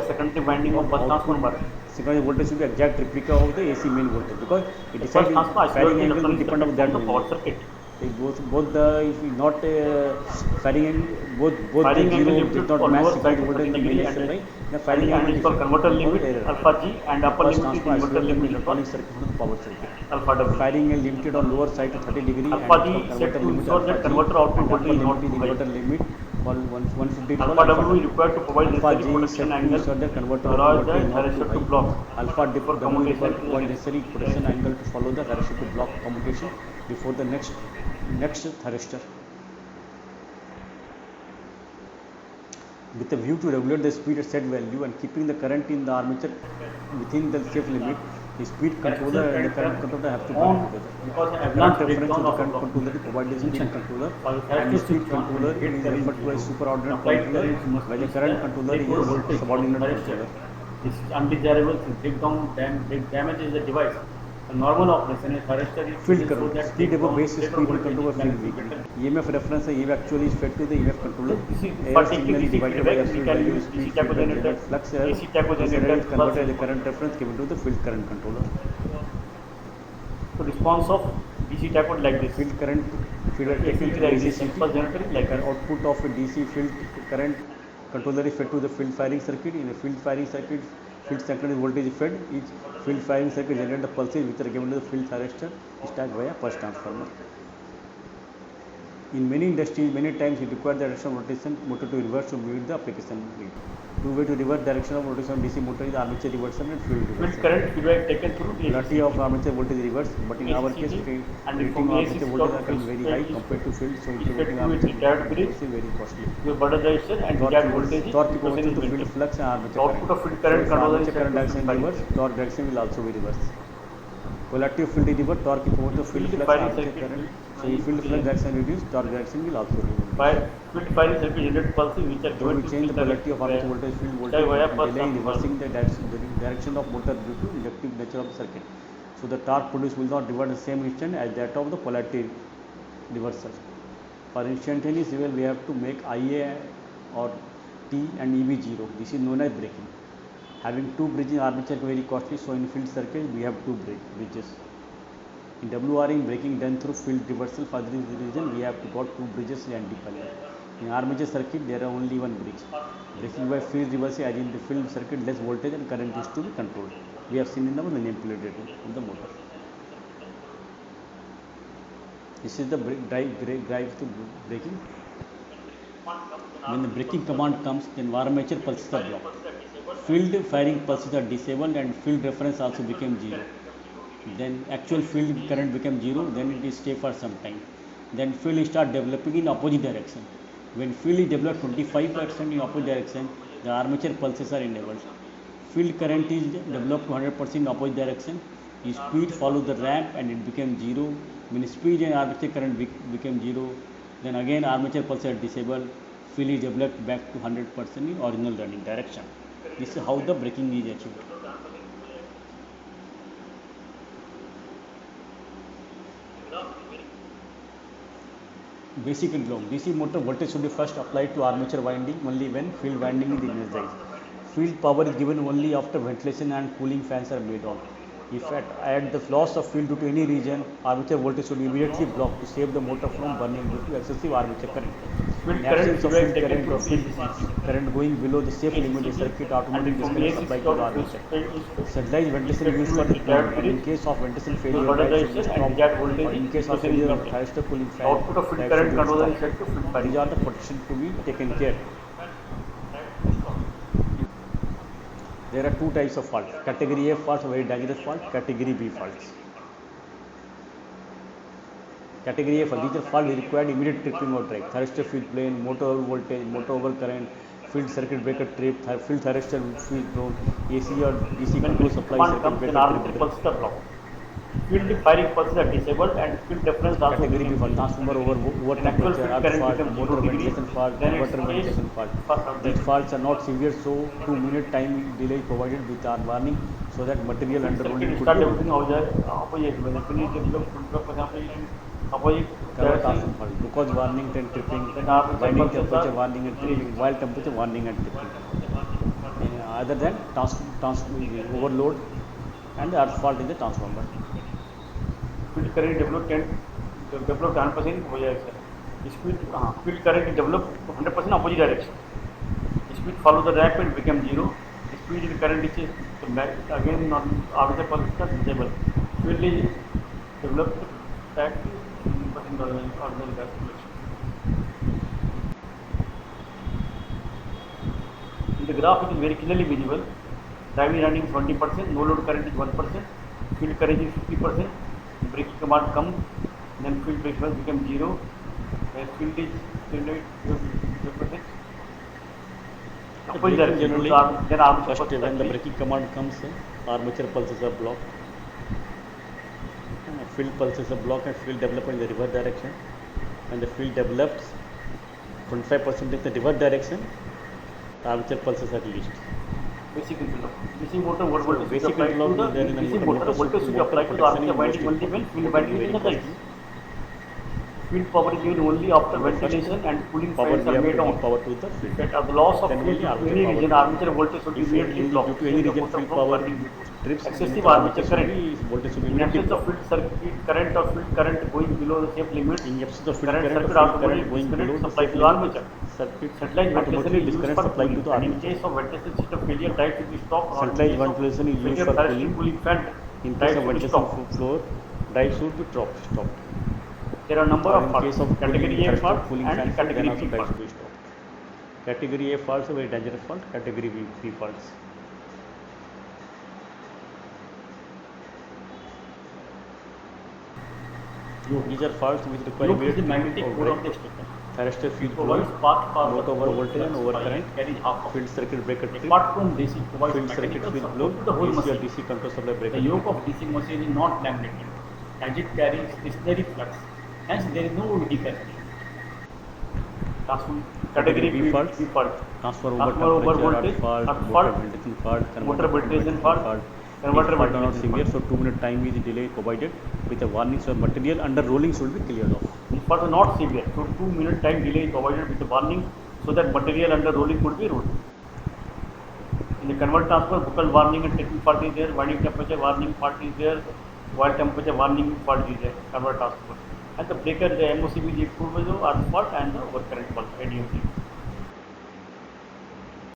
the secondary winding of bus transformer. Secondary voltage should be exact replica of the AC main voltage because it decides firing angle will depend on that power circuit. Both the if not firing angle both firing the angle zero did not match secondary voltage in the main supply. The firing angle is for converter limit alpha G and upper limit is converter limit electronic circuit from the power circuit. Alpha W. Firing angle limited on lower side to 30 degree alpha and G for set to limit ensure that converter output voltage is not the too high. converter limit called 150 Alpha called W is required to provide alpha necessary J is protection set to angle ensure that converter to of allow the voltage not thyristor too to high. block. Alpha For W is required commutation to provide necessary protection angle to follow the thyristor to block commutation before the next thyristor. With a view to regulate the speed at set value and keeping the current in the armature within the safe limit, the speed controller and the current controller have to work together. Because The current reference of the current controller to provide the speed controller, and the speed controller is referred to as superordinate controller, while the current controller is subordinate controller. This is undesirable break damages the device. A normal operation is thyristor is Field so current, that speed above base state speed will voltage control can field be weakly. better. EMF reference EMF actually is fed to the EMF controller. For Air taking signal is DC divided by feedback, we absolute can value use speed DC taco feedback generator, generate flux error. AC taco This generator error is converted plus as the current reference given to the field current controller. so response of DC taco like this. Field current feedback AC taken is through like AC this, simple generator is like this. output of a DC field current controller is fed to the field firing circuit. In a field firing circuit, field synchronous voltage is fed. Each field firing circuit generates the pulses which are given to the field thyristor stacked via pulse transformer. In many industries, many times it requires the direction of rotation motor to reverse to meet the application need. Two ways to reverse direction of rotation of DC motor is armature reversal and field Field reversal. current feedback taken through the Polarity of armature voltage reverse, but in our case, and rating from of AC armature to voltage can field be very field high is- compared to field, so is fed integrating to armature the direct voltage bridge. is very costly. Your butter resistor and desired voltage Torque equation equals is to field maintained. flux and armature The output current. of field current So if controller is armature set current to direction field is firing. reversed, torque direction will also be reversed. Polarity of field is reversed, torque equals to field Field flux firing armature circuit current. will- So if field flux direction reduced, torque direction will also reduce. Field firing circuit generated pulses which are So we given to change the field polarity of armature current voltage, field via voltage, pulse delay in transformer. reversing the direction of motor due to inductive nature of the circuit. So the torque produced will not revert the same instant as that of the polarity reversal. For instantaneous reversal, we have to make IA or T and EB 0. This is known as braking. Having two bridges in armature is very costly, so in field circuit we have two bridges. In WRing, braking done through field reversal. For this reason, we have to got two bridges and decoupler. In armature circuit, there are only one bridge. Braking by field reversal, as in the field circuit, less voltage and current is to be controlled. We have seen in the nameplate rating of the motor. This is the drive to braking. When the braking command comes, then armature pulses are blocked. Field firing pulses are disabled and field reference also became 0. Then actual field current became 0, then it is stay for some time. Then field is start developing in opposite direction. When field is developed 25% in opposite direction, the armature pulses are enabled. Field current is developed to 100% in opposite direction. Its speed follows the ramp and it became 0. When speed and armature current became 0, then again armature pulses are disabled. Field is developed back to 100% in original running direction. This is how the braking is achieved. Basic and ground. DC motor voltage should be first applied to armature winding only when field winding is energized. Field power is given only after ventilation and cooling fans are made on. If at the loss of field due to any region, armature voltage should be immediately blocked to save the motor from burning due to excessive armature current. In absence of field current or field current going below the safe limit, the circuit automatically disconnects supply to the armature. Centralized ventilation used for the cooling, and in case of ventilation failure, drive should be stopped, or in case of failure of thyristor cooling fan, Output of field drive current should be controller is stopped. set to field firing. These are the protection to be taken care. There are two types of faults: category A faults, very dangerous fault; category B faults. Category A fault, these are faults required immediate tripping or drive. Thyristor fuse plane, motor over voltage, motor over current, field circuit breaker trip, field thyristor fuse blown, AC or DC When control the supply command circuit comes, then breaker armature trip. pulses are blocked. Field firing pulses are disabled and field reference also Category B became fault, zero. transformer over When actual temperature, field earth current fault, becomes motor 0 degree, ventilation fault, then it converter stays ventilation fault. for some These time. faults are not severe, so 2-minute time delay is provided with our warning so that material under rolling Circuit could start be developing opposite when the field develops opposite cover direction. transformer fault. Glucose warning and tripping, Then armature winding pulses temperature are warning and tripping, while temperature warning and tripping. Other than overload and the earth fault in the transformer. Field current develop 10% हो जाएगा sir. Speed field current develop 100% opposite direction. Speed follow the ramp and become 0. Speed in current is again not armature pulses are disabled. Field is developed back to 100% original direction. the graph it is very clearly visible. Drive is running 20%, no load current is 1%, field current is 50%, braking command comes, then field brake becomes 0, field is 0%. The Opposite braking direction, generally, then armature first pulses when the are braking command comes, armature pulses are blocked, field pulses are blocked, and field development in the reverse direction. When the field develops 25% in the reverse direction, armature pulses are released. basic interlock. DC motor what So voltage should be basic applied to interlock the is there in the DC motor. motor voltage should be applied to the protection armature is winding most only when important. field winding is Very energized. costly. Field power is given only after In the first ventilation and cooling power fans we are have made to on. give power to the field. That are the loss of Then field only due to armature any power reason, will be armature voltage should be If immediately due blocked. to any Save the reason motor field from power burning. trips, Excessive armature armature should current. be voltage should be In immediately absence of blocked. field circuit current or field current going below the safe limit, In absence of field current current or circuit field automatically current going below disconnect the supply safe to the limit, armature. circuit Centralized ventilation automatically is used disconnects for supply to cooling, the and in armature. case of ventilation system failure, drive should be stopped. Or in Centralized case of ventilation is used failure, for thyristor cooling. cooling fan, In case drive of should be ventilation stopped. floor, drive should be stopped. There are number Or of in faults, case of category cooling, A thyristor fault cooling and fan fault, then category also B drive fault. should be stopped. Category A faults are very dangerous fault. Category B faults. These are faults which require Yoke is the immediate magnetic treatment core or of the break. stator. Thyristor It field provides blown, path for note the over whole voltage and flux over by current, carrying half of field it. circuit breaker trip, Apart from DC, provides field circuit mechanical field support blown, to the whole AC or machine. DC control supply breaker The trip. yoke of DC machine is not laminated, as it carries stationary flux. Hence, there is no OD current. Category B faults, B fault. transformer Transformer over over voltage, temperature, fault, earth motor fault, ventilation fault, motor ventilation fault, fault. converter If fault are not ventilation severe, fault. so 2-minute time is delay provided with a warning, so material under rolling should be cleared off. If fault are not severe, so 2-minute time delay is provided with the warning so that material under rolling could be rolled. In the converter transformer, buccal warning and taking fault is there, winding temperature warning fault is there, oil temperature warning fault is there, converter transformer. And the breaker, the MOCB is equivalent to earth fault and the overcurrent fault, ADFC.